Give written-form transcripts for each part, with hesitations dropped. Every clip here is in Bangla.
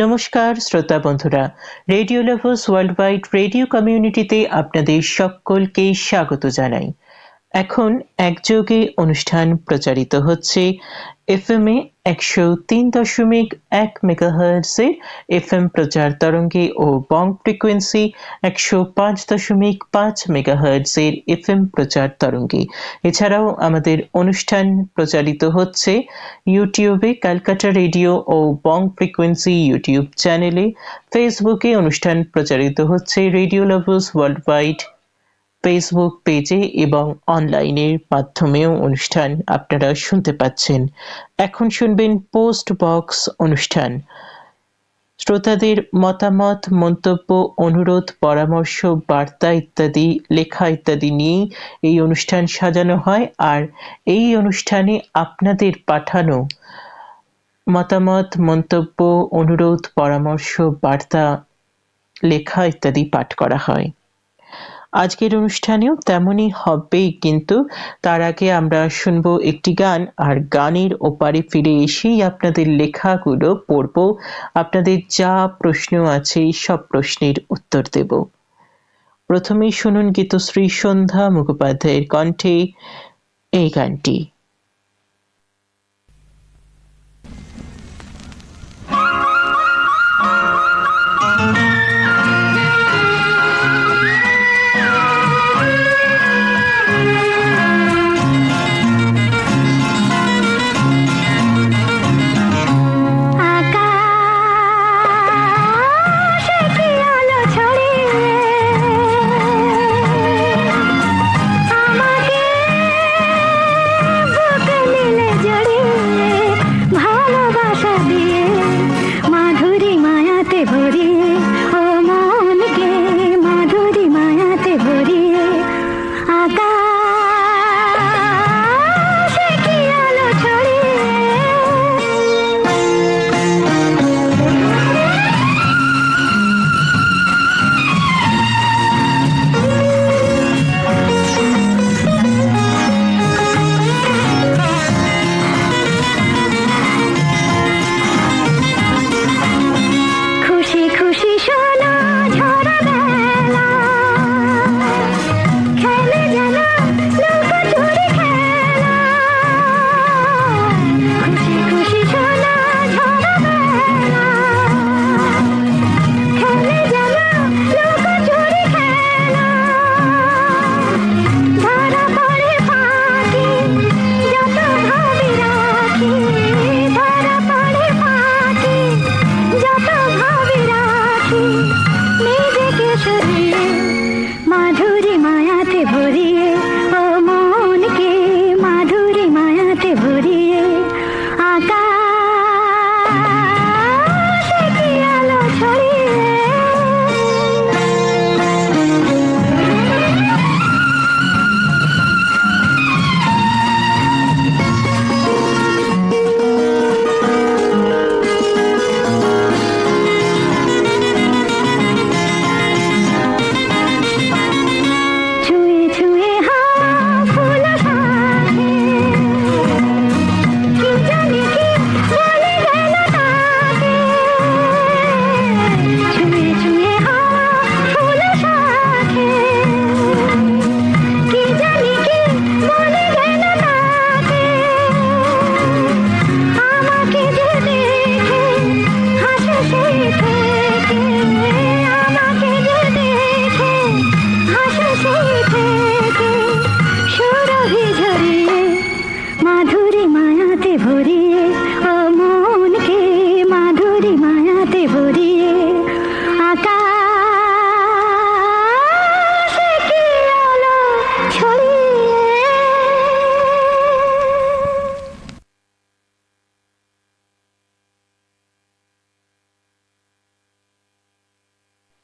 নমস্কার শ্রোতা বন্ধুরা, radio lovers world wide radio কমিউনিটিতে আপনাদের সকলকে স্বাগত জানাই। এখন একযোগে অনুষ্ঠান প্রচারিত হচ্ছে FM এ 103.1 মেগাহার্টজে FM প্রচার তরঙ্গে ও বং ফ্রিকোয়েন্সি 105.5 মেগাহার্টজের FM প্রচার তরঙ্গে। এছাড়াও আমাদের অনুষ্ঠান প্রচারিত হচ্ছে ইউটিউবে ক্যালকাটা রেডিও ও বং ফ্রিকোয়েন্সি ইউটিউব চ্যানেলে। ফেসবুকে অনুষ্ঠান প্রচারিত হচ্ছে radio lovers world wide Facebook পেজে এবং অনলাইনের মাধ্যমেও অনুষ্ঠান আপনারা শুনতে পাচ্ছেন। এখন শুনবেন পোস্ট বক্স অনুষ্ঠান। শ্রোতাদের মতামত, মন্তব্য, অনুরোধ, পরামর্শ, বার্তা ইত্যাদি, লেখা ইত্যাদি নিয়েই এই অনুষ্ঠান সাজানো হয়। আর এই অনুষ্ঠানে আপনাদের পাঠানো মতামত, মন্তব্য, অনুরোধ, পরামর্শ, বার্তা, লেখা ইত্যাদি পাঠ করা হয়। আজকের অনুষ্ঠানেও তেমনই হবে, কিন্তু তার আগে আমরা শুনবো একটি গান, আর গানের ওপারে ফিরে এসেই আপনাদের লেখাগুলো পড়ব। আপনাদের যা প্রশ্ন আছে সব প্রশ্নের উত্তর দেব। প্রথমেই শুনুন গীতশ্রী সন্ধ্যা মুখোপাধ্যায়ের কণ্ঠে এই গানটি।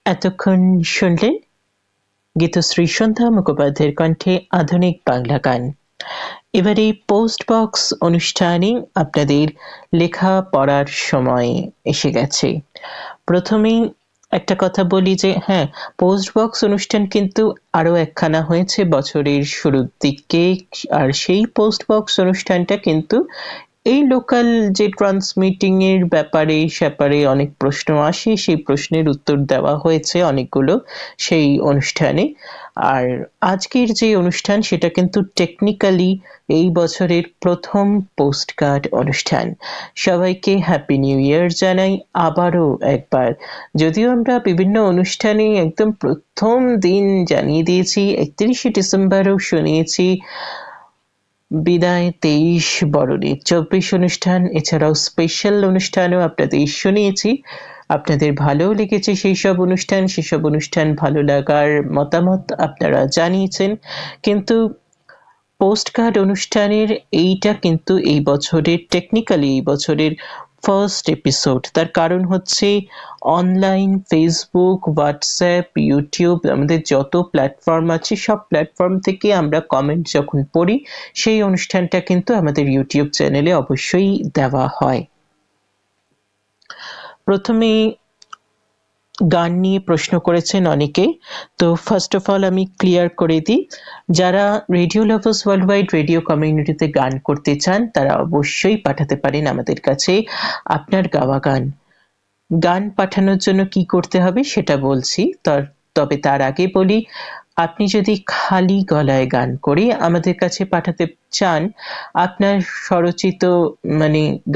এতক্ষণ শুনলেন গীতশ্রী সন্ধ্যা মুখোপাধ্যায়ের কণ্ঠে আধুনিক বাংলা গান। এবারে পোস্ট বক্স অনুষ্ঠানে আপনাদের লেখা পড়ার সময় এসে গেছে। প্রথমেই একটা কথা বলি যে হ্যাঁ, পোস্ট বক্স অনুষ্ঠান কিন্তু আরো একখানা হয়েছে বছরের শুরুর দিকে, আর সেই পোস্ট বক্স অনুষ্ঠানটা কিন্তু এই লোকাল যে ট্রান্সমিটিং এর ব্যাপারে অনেক প্রশ্ন আসে, সেই প্রশ্নের উত্তর দেওয়া হয়েছে অনেকগুলো সেই অনুষ্ঠানে। আর আজকের যে অনুষ্ঠান সেটা কিন্তু টেকনিক্যালি এই বছরের প্রথম পোস্টকার্ড অনুষ্ঠান। সবাইকে হ্যাপি নিউ ইয়ার জানাই আবারও একবার। যদিও আমরা বিভিন্ন অনুষ্ঠানে একদম প্রথম দিন জানিয়ে দিয়েছি, 31শে ডিসেম্বরও শুনিয়েছি বিদায় 23 বরণের 24 অনুষ্ঠান, এছাড়াও স্পেশাল অনুষ্ঠানও আপনাদের শুনিয়েছি। আপনাদের ভালোও লেগেছে সেসব অনুষ্ঠান ভালো লাগার মতামত আপনারা জানিয়েছেন। কিন্তু পোস্টকার্ড অনুষ্ঠানের এইটা কিন্তু এই বছরের ফার্স্ট এপিসোড। তার কারণ হচ্ছে অনলাইন ফেসবুক, হোয়াটসঅ্যাপ, ইউটিউব, আমাদের যত প্ল্যাটফর্ম আছে সব প্ল্যাটফর্ম থেকে আমরা কমেন্ট যখন পড়ি, সেই অনুষ্ঠানটা কিন্তু আমাদের ইউটিউব চ্যানেলে অবশ্যই দেওয়া হয়। প্রথমে গান নিয়ে প্রশ্ন করেছেন অনেকে, তো ফার্স্ট অফ অল আমি ক্লিয়ার করে দিই, যারা radio lovers world wide radio কমিউনিটিতে গান করতে চান তারা অবশ্যই পাঠাতে পারেন আমাদের কাছে আপনার গাওয়া গান। গান পাঠানোর জন্য কি করতে হবে সেটা বলছি, তবে তার আগে বলি, আপনি যদি খালি গলায় গান করে আমাদের কাছে পাঠাতে চান, আপনার স্বরচিত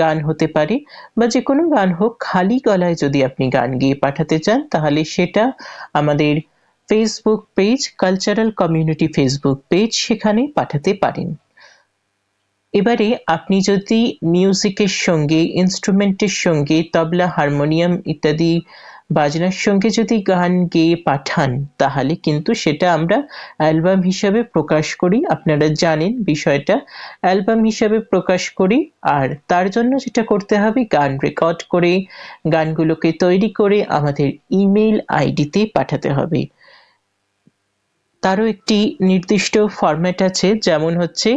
গান হতে পারে বা যে কোনো গান হোক, খালি গলায় যদি আপনি গান গেয়ে পাঠাতে চান তাহলে সেটা আমাদের Facebook page, cultural community Facebook page, সেখানে পাঠাতে পারেন। এবারে আপনি যদি মিউজিকের সঙ্গে, ইনস্ট্রুমেন্টের সঙ্গে, তবলা, হারমোনিয়াম ইত্যাদি বাজনার সঙ্গে যদি গান গেয়ে পাঠান তাহলে কিন্তু সেটা আমরা অ্যালবাম হিসাবে প্রকাশ করি। আপনারা জানেন বিষয়টা, অ্যালবাম হিসাবে প্রকাশ করি। আর তার জন্য যেটা করতে হবে, গান রেকর্ড করে গানগুলোকে তৈরি করে আমাদের ইমেল আইডিতে পাঠাতে হবে। তারও একটি নির্দিষ্ট ফরম্যাট আছে, যেমন হচ্ছে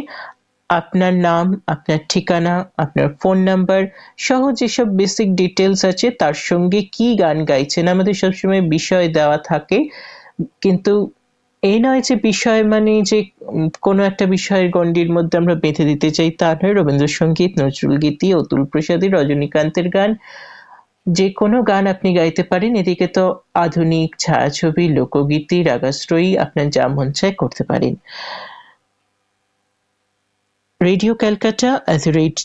আপনার নাম, আপনার ঠিকানা, আপনার ফোন নাম্বার সহ যেসব বেসিক ডিটেলস আছে, তার সঙ্গে কি গান গাইছেন, আমাদের সবসময় বিষয় দেওয়া থাকে। কিন্তু এই নয় যে বিষয় যে কোনো একটা বিষয়ের গণ্ডির মধ্যে আমরা বেঁধে দিতে চাই, তা নয়। রবীন্দ্রসঙ্গীত, নজরুল গীতি, অতুল প্রসাদী, রজনীকান্তের গান, যে কোনো গান আপনি গাইতে পারেন। এদিকে তো আধুনিক ছায়াছবি, লোকগীতি, রাগাশ্রয়ী, আপনার যা মন চায় করতে পারেন। রেডিও ক্যালকাটা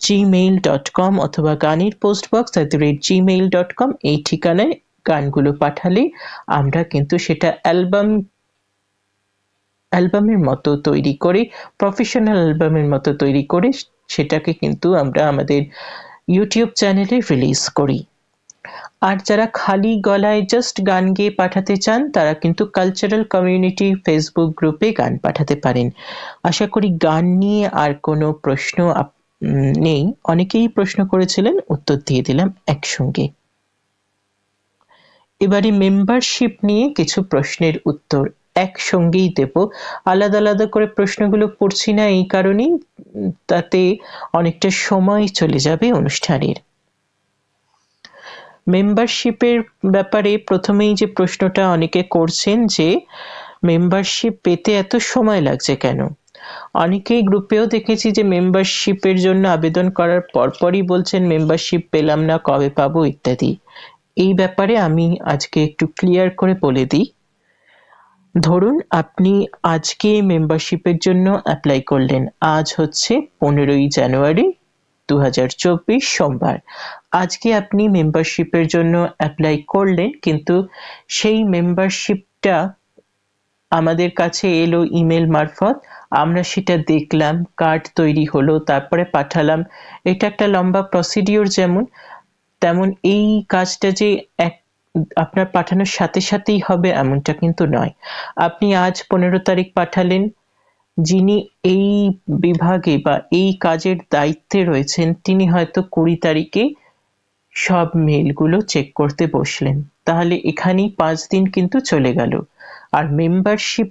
@gmail.com অথবা গানের পোস্টবক্স @gmail.com এই ঠিকানায় গানগুলো পাঠালে আমরা কিন্তু সেটা অ্যালবামের মতো তৈরি করে, প্রফেশনাল অ্যালবামের মতো তৈরি করে সেটাকে কিন্তু আমরা আমাদের ইউটিউব চ্যানেলে রিলিজ করি। আর যারা খালি গলায় জাস্ট গান গেয়ে পাঠাতে চান তারা কিন্তু কালচারাল কমিউনিটি ফেসবুক গ্রুপে গান পাঠাতে পারেন। আশা করি গান নিয়ে আর কোনো প্রশ্ন নেই। অনেকেই প্রশ্ন করেছিলেন, উত্তর দিয়ে দিলাম একসঙ্গে। এবারে মেম্বারশিপ নিয়ে কিছু প্রশ্নের উত্তর একসঙ্গেই দেব। আলাদা আলাদা করে প্রশ্নগুলো পড়ছি না এই কারণেই, তাতে অনেকটা সময় চলে যাবে অনুষ্ঠানের। মেম্বারশিপের ব্যাপারে প্রথমেই যে প্রশ্নটা অনেকে করছেন যে মেম্বারশিপ পেতে এত সময় লাগছে কেন। অনেকেই গ্রুপেও দেখেছি যে মেম্বারশিপের জন্য আবেদন করার পরপরই বলছেন মেম্বারশিপ পেলাম না, কবে পাবো ইত্যাদি। এই ব্যাপারে আমি আজকে একটু ক্লিয়ার করে বলে দিই। ধরুন আপনি আজকে মেম্বারশিপের জন্য অ্যাপ্লাই করলেন, আজ হচ্ছে 15ই জানুয়ারি 2024 সোমবার। আজকে আপনি মেম্বারশিপের জন্য অ্যাপ্লাই করলেন, কিন্তু সেই মেম্বারশিপটা আমাদের কাছে এলো ইমেল মারফত, আমরা সেটা দেখলাম, কার্ড তৈরি হলো, তারপরে পাঠালাম। এটা একটা লম্বা প্রসিডিওর, যেমন তেমন এই কাজটা যে আপনার পাঠানোর সাথে সাথেই হবে এমনটা কিন্তু নয়। আপনি আজ 15 তারিখ পাঠালেন, যিনি এই বিভাগে বা এই কাজের দায়িত্বে রয়েছেন তিনি হয়তো 20 তারিখে সব মেলগুলো চেক করতে বসলেন, তাহলে এখানেই 5 দিন কিন্তু চলে গেল। আর মেম্বারশিপ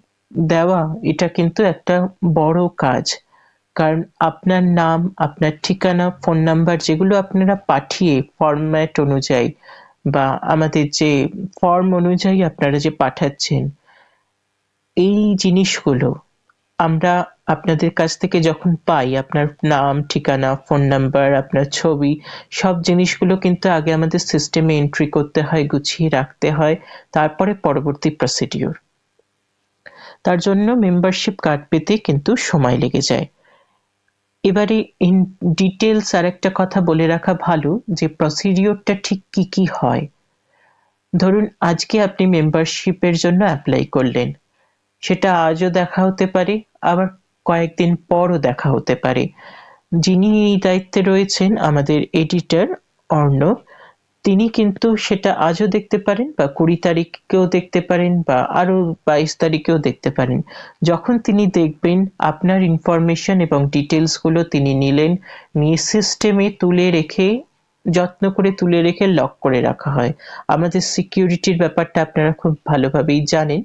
দেওয়া এটা কিন্তু একটা বড় কাজ, কারণ আপনার নাম, আপনার ঠিকানা, ফোন নাম্বার যেগুলো আপনারা পাঠিয়ে ফরম্যাট অনুযায়ী বা আমাদের যে ফর্ম অনুযায়ী আপনারা যে পাঠাচ্ছেন, এই জিনিসগুলো আমরা আপনাদের কাছ থেকে যখন পাই আপনার নাম, ঠিকানা, ফোন নাম্বার, আপনার ছবি, সব জিনিসগুলো কিন্তু আগে আমাদের সিস্টেমে এন্ট্রি করতে হয়, গুছিয়ে রাখতে হয়, তারপরে পরবর্তী প্রসিডিওর। তার জন্য মেম্বারশিপ কার্ড পেতে কিন্তু সময় লেগে যায়। এবারে ইন ডিটেলস আর একটা কথা বলে রাখা ভালো যে প্রসিডিওরটা ঠিক কি কি হয়। ধরুন আজকে আপনি মেম্বারশিপের জন্য অ্যাপ্লাই করলেন, সেটা আজও দেখা হতে পারে, আবার কয়েকদিন পরও দেখা হতে পারে। যিনি এই দায়িত্বে রয়েছেন আমাদের এডিটর অর্ণব, তিনি কিন্তু সেটা আজও দেখতে পারেন বা 20 তারিখকেও দেখতে পারেন বা আরো 22 তারিখেও দেখতে পারেন। যখন তিনি দেখবেন আপনার ইনফরমেশন এবং ডিটেলস গুলো তিনি নিলেন, নিয়ে সিস্টেমে তুলে রেখে, যত্ন করে তুলে রেখে লক করে রাখা হয়। আমাদের সিকিউরিটির ব্যাপারটা আপনারা খুব ভালোভাবেই জানেন।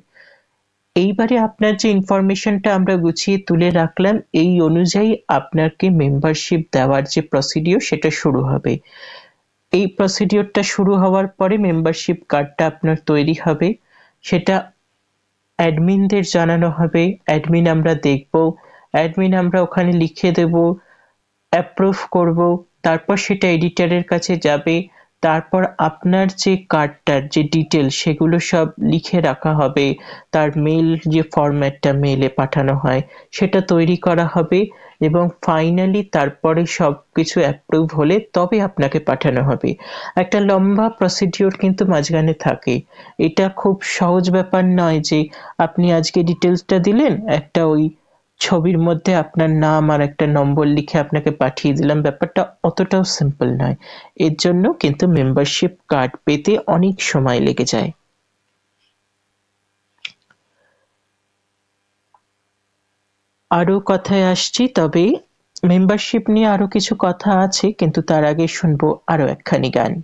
এইবারে আপনার যে ইনফরমেশনটা আমরা গুছিয়ে তুলে রাখলাম, এই অনুযায়ী আপনাকে মেম্বারশিপ দেওয়ার যে প্রসিডিওর সেটা শুরু হবে। এই প্রসিডিওরটা শুরু হওয়ার পরে মেম্বারশিপ কার্ডটা আপনার তৈরি হবে, সেটা অ্যাডমিনদের জানানো হবে, অ্যাডমিন আমরা দেখব, অ্যাডমিন আমরা ওখানে লিখে দেব, অ্যাপ্রুভ করব, তারপর সেটা এডিটরের কাছে যাবে, তারপর আপনার যে কার্ডটার যে ডিটেল সেগুলো সব লিখে রাখা হবে, তার মেল যে ফরম্যাটটা মেলে পাঠানো হয় সেটা তৈরি করা হবে, এবং ফাইনালি তারপরে সব কিছু অ্যাপ্রুভ হলে তবে আপনাকে পাঠানো হবে। একটা লম্বা প্রসিডিওর কিন্তু মাঝখানে থাকে। এটা খুব সহজ ব্যাপার নয় যে আপনি আজকে ডিটেলসটা দিলেন, একটা ওই ছবির মধ্যে আপনার নাম আর একটা নম্বর লিখে আপনাকে পাঠিয়ে দিলাম, ব্যাপারটা অতটাও সিম্পল নয়। এর জন্য কিন্তু মেম্বারশিপ কার্ড পেতে অনেক সময় লেগে যায়। আরো কথায় আসছি, তবে মেম্বারশিপ নিয়ে আরো কিছু কথা আছে, কিন্তু তার আগে শুনবো আরো একখানি গান।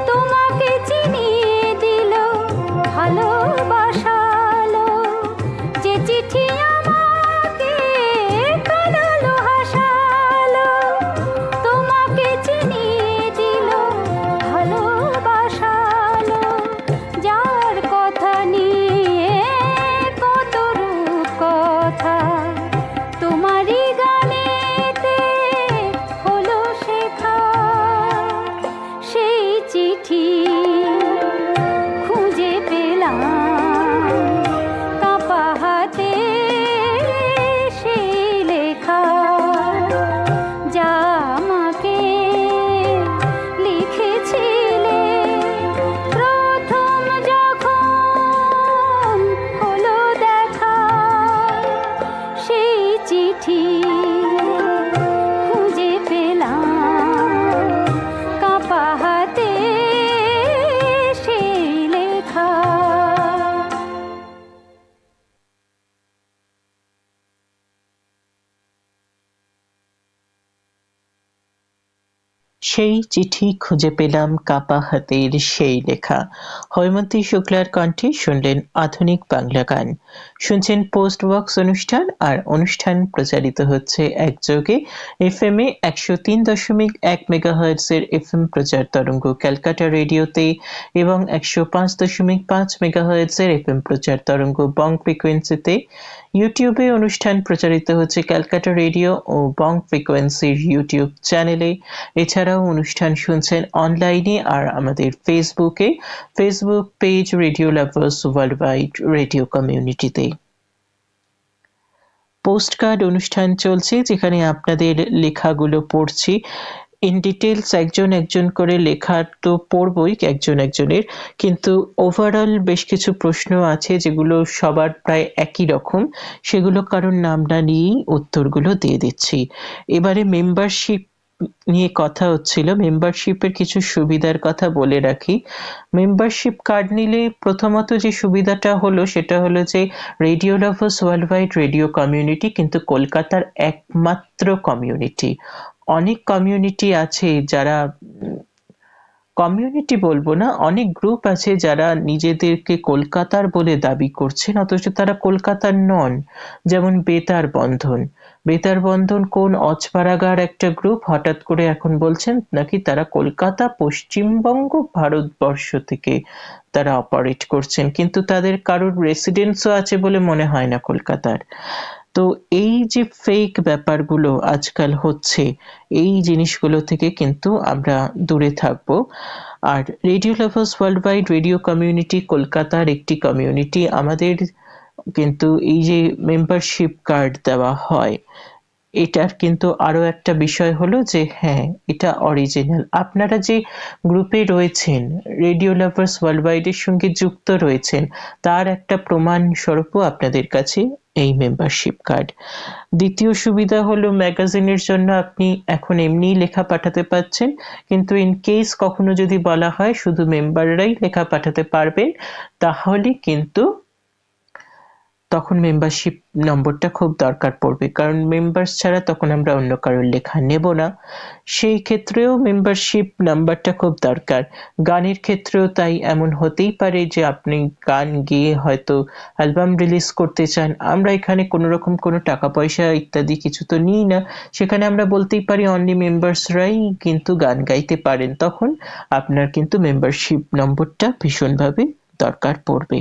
তোমাকে চিনিয়ে দিল সেই চিঠি খুঁজে পেলাম কাপা হাতের সেই লেখা। হৈমন্তী শুক্লার কণ্ঠে শুনলেন আধুনিক বাংলা গান। শুনছেন পোস্ট বক্স অনুষ্ঠান, আর অনুষ্ঠান প্রচারিত হচ্ছে একযোগে FM-এ 103.1 মেগাহার্টজের FM প্রচার তরঙ্গ ক্যালকাটা রেডিওতে এবং 105.5 মেগাহার্টজের FM প্রচার তরঙ্গ বং ফ্রিকোয়েন্সিতে। ইউটিউবে অনুষ্ঠান প্রচারিত হচ্ছে ক্যালকাটা রেডিও ও বং ফ্রিকোয়েন্সির ইউটিউব চ্যানেলে। এছাড়াও অনুষ্ঠান শুনছেন অনলাইনে আর আমাদের Facebook page radio lovers world wide radio কমিউনিটিতে। পোস্টকার্ড অনুষ্ঠান চলছে, যেখানে আপনাদের লেখাগুলো পড়ছি ইন ডিটেলস, একজন করে লেখা তো পড়বই একজনের, কিন্তু ওভারঅল বেশ কিছু প্রশ্ন আছে যেগুলো সবার প্রায় একই রকম, সেগুলো কারণ নাম না নিয়েই উত্তরগুলো দিয়ে দিচ্ছি। এবারে মেম্বারশিপ নিয়ে কথা হচ্ছিল। মেম্বারশিপের কিছু সুবিধার কথা বলে রাখি। মেম্বারশিপ কার্ড নিলে প্রথমত যে সুবিধাটা হলো সেটা হলো যে radio lovers world wide radio community কিন্তু কলকাতার একমাত্র কমিউনিটি। অনেক কমিউনিটি আছে যারা, কমিউনিটি বলবো না, অনেক গ্রুপ আছে যারা নিজেদেরকে কলকাতার বলে দাবি করছেন অথচ তারা কলকাতার নন। যেমন বেতার বন্ধন কোন অজপাড়াগার একটা গ্রুপ, হঠাৎ করে এখন বলছেন নাকি তারা কলকাতা পশ্চিমবঙ্গ ভারতবর্ষ থেকে তারা অপারেট করছেন, কিন্তু তাদের কারোর রেসিডেন্সও আছে বলে মনে হয় না কলকাতার। তো এই যে ফেক ব্যাপারগুলো আজকাল হচ্ছে, এই জিনিসগুলো থেকে কিন্তু আমরা দূরে থাকবো। আর radio lovers world wide radio community কলকাতার একটি কমিউনিটি। আমাদের কিন্তু এই যে মেম্বারশিপ কার্ড দেওয়া হয়, এটার কিন্তু আরো একটা বিষয় হলো যে হ্যাঁ, এটা অরিজিনাল। আপনারা যে গ্রুপে রয়েছেন, রেডিও লাভার্স ওয়ার্ল্ড ওয়াইডের সঙ্গে যুক্ত রয়েছেন, তার একটা প্রমাণ স্বরূপও আপনাদের কাছে এই মেম্বারশিপ কার্ড। দ্বিতীয় সুবিধা হলো ম্যাগাজিনের জন্য আপনি এখন এমনিই লেখা পাঠাতে পারছেন, কিন্তু ইন কেস কখনো যদি বলা হয় শুধু মেম্বাররাই লেখা পাঠাতে পারবেন, তাহলে কিন্তু তখন মেম্বারশিপ নম্বরটা খুব দরকার পড়বে, কারণ মেম্বার্স ছাড়া তখন আমরা অন্য কারোর লেখা নেব না। সেই ক্ষেত্রেও মেম্বারশিপ নাম্বারটা খুব দরকার। গানের ক্ষেত্রেও তাই, এমন হতেই পারে যে আপনি গান গেয়ে হয়তো অ্যালবাম রিলিজ করতে চান, আমরা এখানে কোনো রকম কোনো টাকা পয়সা ইত্যাদি কিছু তো নিই না, সেখানে আমরা বলতেই পারি অনলি মেম্বার্সরাই কিন্তু গান গাইতে পারেন, তখন আপনার কিন্তু মেম্বারশিপ নম্বরটা ভীষণভাবে দরকার পড়বে।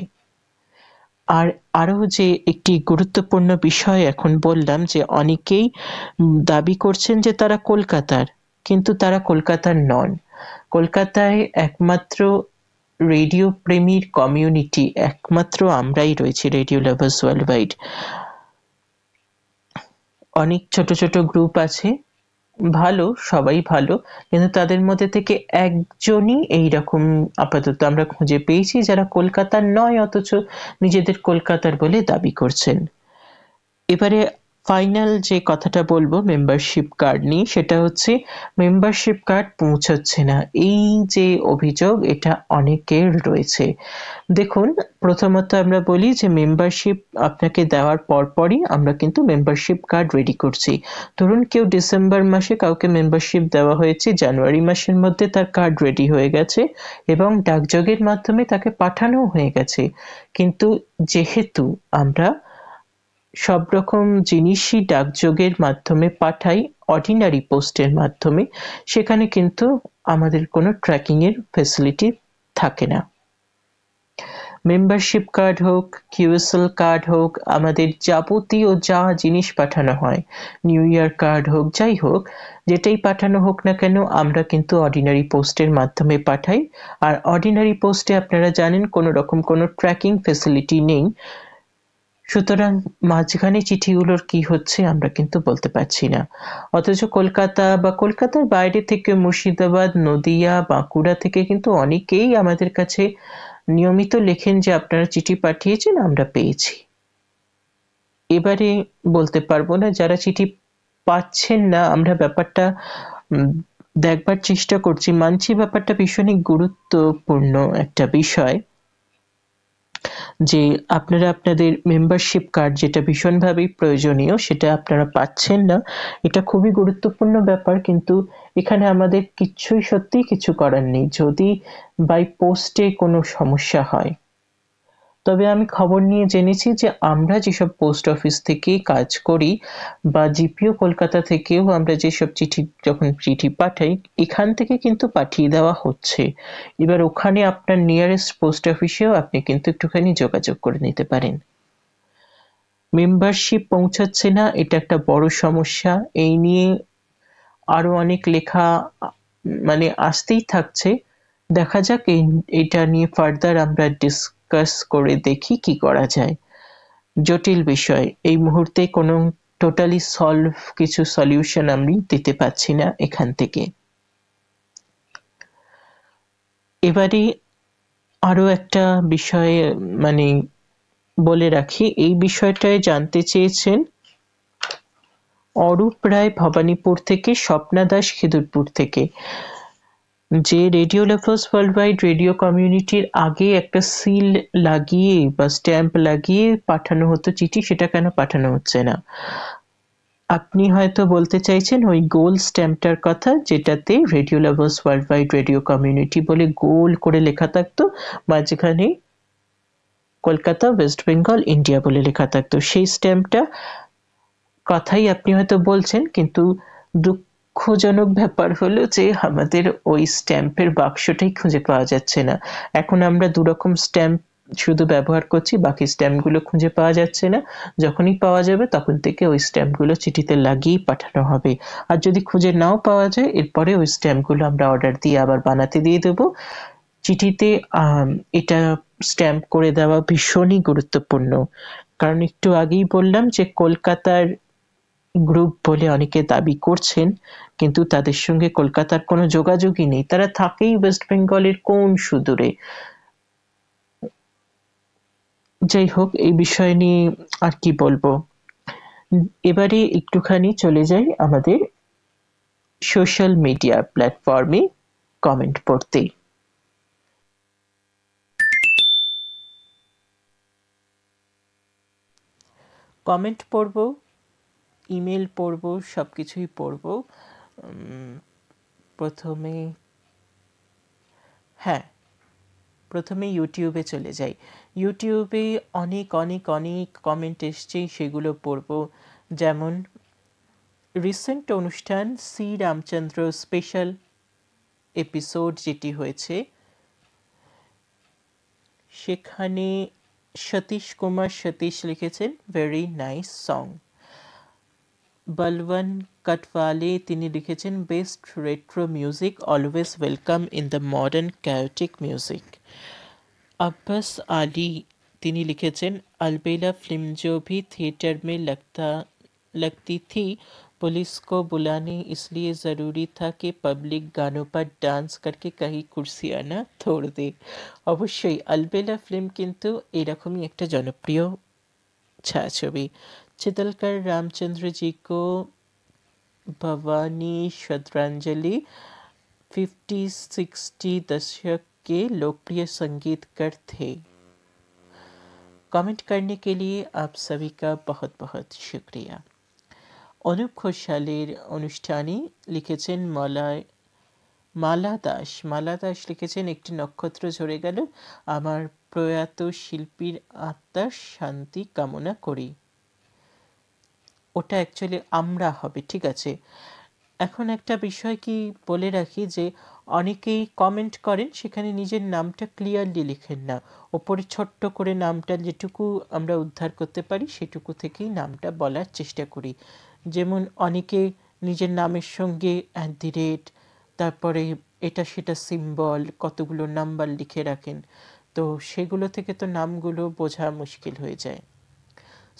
আর আরো যে একটি গুরুত্বপূর্ণ বিষয় এখন বললাম, যে অনেকেই দাবি করছেন যে তারা কলকাতার, কিন্তু তারা কলকাতার নন। কলকাতায় একমাত্র রেডিও প্রেমীর কমিউনিটি একমাত্র আমরাই রয়েছি, রেডিও লাভার্স ওয়ার্ল্ড ওয়াইড। অনেক ছোট ছোট গ্রুপ আছে, ভালো, সবাই ভালো, কিন্তু তাদের মধ্যে থেকে একজনই এইরকম আপাতত আমরা খুঁজে পেয়েছি যারা কলকাতার নয় অথচ নিজেদের কলকাতার বলে দাবি করছেন। এবারে ফাইনাল যে কথাটা বলবো মেম্বারশিপ কার্ড নিয়ে, সেটা হচ্ছে মেম্বারশিপ কার্ড পৌঁছচ্ছে না, এই যে অভিযোগ এটা অনেকের রয়েছে। দেখুন, প্রথমত আমরা বলি যে মেম্বারশিপ আপনাকে দেওয়ার পরপরই আমরা কিন্তু মেম্বারশিপ কার্ড রেডি করছি। ধরুন কেউ ডিসেম্বর মাসে কাউকে মেম্বারশিপ দেওয়া হয়েছে, জানুয়ারি মাসের মধ্যে তার কার্ড রেডি হয়ে গেছে এবং ডাকযোগের মাধ্যমে তাকে পাঠানো হয়ে গেছে, কিন্তু যেহেতু আমরা সব রকম জিনিসই ডাকযোগের মাধ্যমে পাঠাই, অর্ডিনারি পোস্টের মাধ্যমে, সেখানে কিন্তু আমাদের কোনো ট্র্যাকিং এর ফেসিলিটি থাকে না। মেম্বারশিপ কার্ড হোক, কিউএসএল কার্ড হোক, আমাদের যাবতীয় যা জিনিস পাঠানো হয়, নিউ ইয়ার কার্ড হোক, যাই হোক, যেটাই পাঠানো হোক না কেন, আমরা কিন্তু অর্ডিনারি পোস্টের মাধ্যমে পাঠাই। আর অর্ডিনারি পোস্টে আপনারা জানেন কোনো রকম কোনো ট্র্যাকিং ফেসিলিটি নেই, সুতরাং মাঝখানে চিঠিগুলোর কি হচ্ছে আমরা কিন্তু বলতে পারছি না। অথচ কলকাতা বা কলকাতার বাইরে থেকে মুর্শিদাবাদ, নদিয়া, বাঁকুড়া থেকে কিন্তু অনেকেই আমাদের কাছে নিয়মিত লেখেন যে আপনারা চিঠি পাঠিয়েছেন, আমরা পেয়েছি। এবারে বলতে পারবো না যারা চিঠি পাচ্ছেন না, আমরা ব্যাপারটা দেখবার চেষ্টা করছি, মানছি ব্যাপারটা ভীষণই গুরুত্বপূর্ণ একটা বিষয়। যে আপনারা আপনাদের মেম্বারশিপ কার্ড, যেটা ভীষণভাবেই প্রয়োজনীয়, সেটা আপনারা পাচ্ছেন না। এটা খুবই গুরুত্বপূর্ণ ব্যাপার, কিন্তু এখানে আমাদের কিচ্ছুই সত্যিই কিছু করার নেই যদি বাই পোস্টে কোনো সমস্যা হয়। তবে আমি খবর নিয়ে জেনেছি যে আমরা যেসব পোস্ট অফিস থেকে কাজ করি বা জিপিও কলকাতা থেকেও আমরা যেসব যখন চিঠি পাঠাই, এখান থেকে কিন্তু পাঠিয়ে দেওয়া হচ্ছে। এবার ওখানে আপনার নিয়ারেস্ট পোস্ট অফিসেও আপনি কিন্তু একটুখানি যোগাযোগ করে নিতে পারেন। মেম্বারশিপ পৌঁছাচ্ছে না, এটা একটা বড় সমস্যা। এই নিয়ে আরো অনেক লেখা মানে আসতেই থাকছে। দেখা যাক এটা নিয়ে ফার্দার আমরা ডিসকাস করে দেখি কি করা যায়। জটিল বিষয়, এই মুহূর্তে কোনো টোটালি কিছু সলিউশন আমি দিতে পারছি না এখান থেকে। এবারে আরো একটা বিষয় মানে বলে রাখি, এই বিষয়টায় জানতে চেয়েছেন অরূপ রায় ভবানীপুর থেকে, স্বপ্না দাস খিদুরপুর থেকে, যে radio lovers world wide radio কমিউনিটির আগে একটা সিল লাগিয়ে বা স্ট্যাম্প লাগিয়ে পাঠানো হতো চিঠি, সেটা কেন পাঠানো হচ্ছে না? আপনি হয়তো বলতে চাইছেন ওই গোল স্ট্যাম্পটার কথা, যেটাতে radio lovers world wide radio community বলে গোল করে লেখা থাকতো, মাঝখানে কলকাতা, ওয়েস্ট বেঙ্গল, ইন্ডিয়া বলে লেখা থাকতো। সেই স্ট্যাম্পটা কথাই আপনি হয়তো বলছেন, কিন্তু দুঃখজনক ব্যাপার হলো যে আমাদের ওই স্ট্যাম্পের বাক্সটাই খুঁজে পাওয়া যাচ্ছে না। এখন আমরা দুরকম স্ট্যাম্প শুধু ব্যবহার করছি, বাকি স্ট্যাম্পগুলো খুঁজে পাওয়া যাচ্ছে না। যখনই পাওয়া যাবে তখন থেকে ওই স্ট্যাম্পগুলো চিঠিতে লাগিয়েই পাঠানো হবে। আর যদি খুঁজে নাও পাওয়া যায়, এরপরে ওই স্ট্যাম্পগুলো আমরা অর্ডার দিয়ে আবার বানাতে দিয়ে দেবো। চিঠিতে এটা স্ট্যাম্প করে দেওয়া ভীষণই গুরুত্বপূর্ণ, কারণ একটু আগেই বললাম যে কলকাতার গ্রুপ বলে অনেকে দাবি করছেন, কিন্তু তাদের সঙ্গে কলকাতার কোনো যোগাযোগই নেই। তারা থাকেই ওয়েস্ট বেঙ্গলের কোন সুদূরে। যাই হোক, এই বিষয় নিয়ে আর কি বলবো। এবারে একটুখানি চলে যাই আমাদের সোশ্যাল মিডিয়া প্ল্যাটফর্মে কমেন্ট পড়তে। কমেন্ট পড়বো, ইমেল পড়বো, সবকিছুই পড়বো। প্রথমে ইউটিউবে চলে যাই। ইউটিউবে অনেক অনেক অনেক কমেন্ট এসছে, সেগুলো পড়বো। যেমন রিসেন্ট অনুষ্ঠান সি রামচন্দ্র স্পেশাল এপিসোড যেটি হয়েছে, সেখানে সতীশ কুমার সতীশ লিখেছেন ভেরি নাইস সং। বলবন কটওয়ালে তিনি লিখেছেন best retro music, always welcome in the modern chaotic music. Abbas आली তিনি লিখেছেন अलबेला फिल्म जो भी थिएटर में लगती थी, पुलिस को बुलाने इसलिए ज़रूरी था कि पब्लिक गानों पर डांस करके कहीं कुर्सियाँ ना तोड़ दे। অবশ্যই अलबेला फिल्म কিন্তু এরকমই একটা জনপ্রিয় ছায়াছবি। चितलकर रामचंद्र जी को भवानी श्रद्धांजलि 50-60 दशक के लोकप्रिय संगीतकार थे। कमेंट करने के लिए आप सभी का बहुत बहुत शुक्रिया। অনুপ ঘোষালের অনুষ্ঠানে লিখেছেন মালা দাস লিখেছেন একটি নক্ষত্র ঝরে গেল, আমার প্রয়াত শিল্পীর আত্মার শান্তি কামনা করি। ওটা অ্যাকচুয়ালি আমরা হবে, ঠিক আছে। এখন একটা বিষয় কি বলে রাখি, যে অনেকেই কমেন্ট করেন সেখানে নিজের নামটা ক্লিয়ারলি লিখেন না, ওপরে ছোট্ট করে নামটা যেটুকু আমরা উদ্ধার করতে পারি সেটুকু থেকেই নামটা বলার চেষ্টা করি। যেমন অনেকে নিজের নামের সঙ্গে @ তারপরে এটা সেটা সিম্বল, কতগুলো নাম্বার লিখে রাখেন, তো সেগুলো থেকে তো নামগুলো বোঝা মুশকিল হয়ে যায়।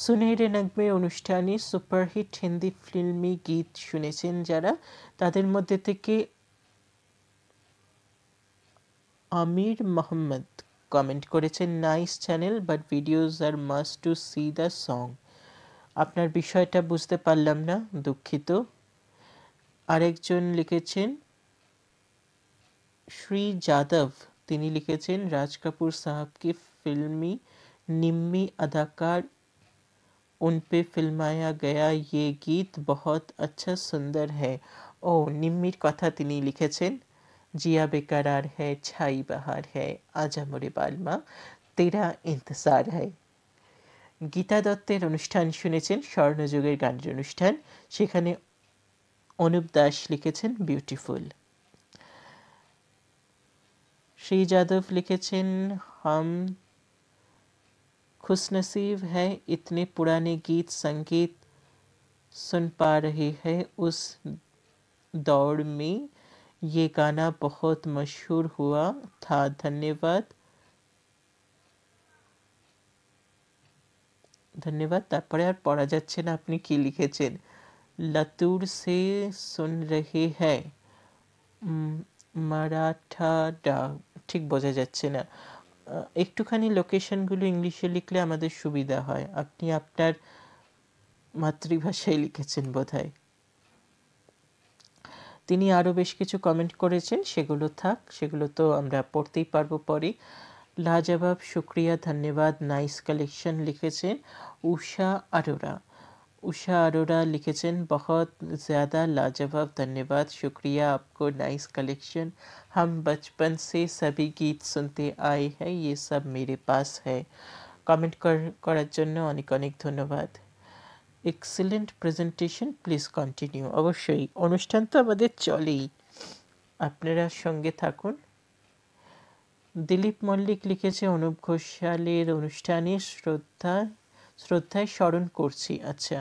সুনেহেরে নগমে অনুষ্ঠানে সুপারহিট হিন্দি ফিল্মি গীত শুনেছেন যারা, তাদের মধ্যে থেকে আমির মোহাম্মদ কমেন্ট করেছেন nice channel but videos are must to see the song. আপনার বিষয়টা বুঝতে পারলাম না, দুঃখিত। আরেকজন লিখেছেন শ্রী যাদব তিনি লিখেছেন राज कपूर साहब की फिल्मी निम्मी अदाकार उन पे फिल्माया गया ये गीत बहुत अच्छा सुंदर है। ও নিম্মির কথা তিনি লিখেছেন। জিয়া বেকারার है छाई बहार है आजा मोरे बालमा तेरा इंतजार है। গীতা দত্তের অনুষ্ঠান শুনেছেন, স্বর্ণযুগের গানের অনুষ্ঠান। সেখানে অনুপ দাস লিখেছেন বিউটিফুল। श्री যাদব লিখেছেন हम खुशनसीब है इतने पुराने गीत संगीत सुन पा रहे हैं। उस दौर में ये गाना बहुत मशहूर हुआ था। धन्यवाद धन्यवाद। তারপরে আর পড়া যাচ্ছে না আপনি কি লিখেছেন। লাতুর সে सुन रहे हैं মারাঠাডা, ঠিক বোঝা যাচ্ছে না। একটুখানি লোকেশনগুলো ইংলিশে লিখলে আমাদের সুবিধা হয়। আপনি আপনার মাতৃভাষায় লিখেছেন বোধহয়। তিনি আরও বেশ কিছু কমেন্ট করেছেন, সেগুলো থাক, সেগুলো তো আমরা পড়তেই পারবো পরে। লাজবাব, শুক্রিয়া, ধন্যবাদ, নাইস কালেকশন লিখেছেন উষা अरोरा। उषा अरोरा लिखेছেন बहुत ज़्यादा लाजवाब, धन्यवाद, शुक्रिया आपको, नाइस कलेक्शन। हम बचपन से सभी गीत सुनते आए हैं, ये सब मेरे पास है। कमेंट করার জন্য অনেক অনেক ধন্যবাদ। Excellent presentation, please continue. অবশ্যই, অনুষ্ঠান তো আমাদের চলেই, আপনারা সঙ্গে থাকুন। দিলীপ মল্লিক লিখেছে অনুপ ঘোষালের অনুষ্ঠানে শ্রদ্ধায় স্মরণ করছি। আচ্ছা,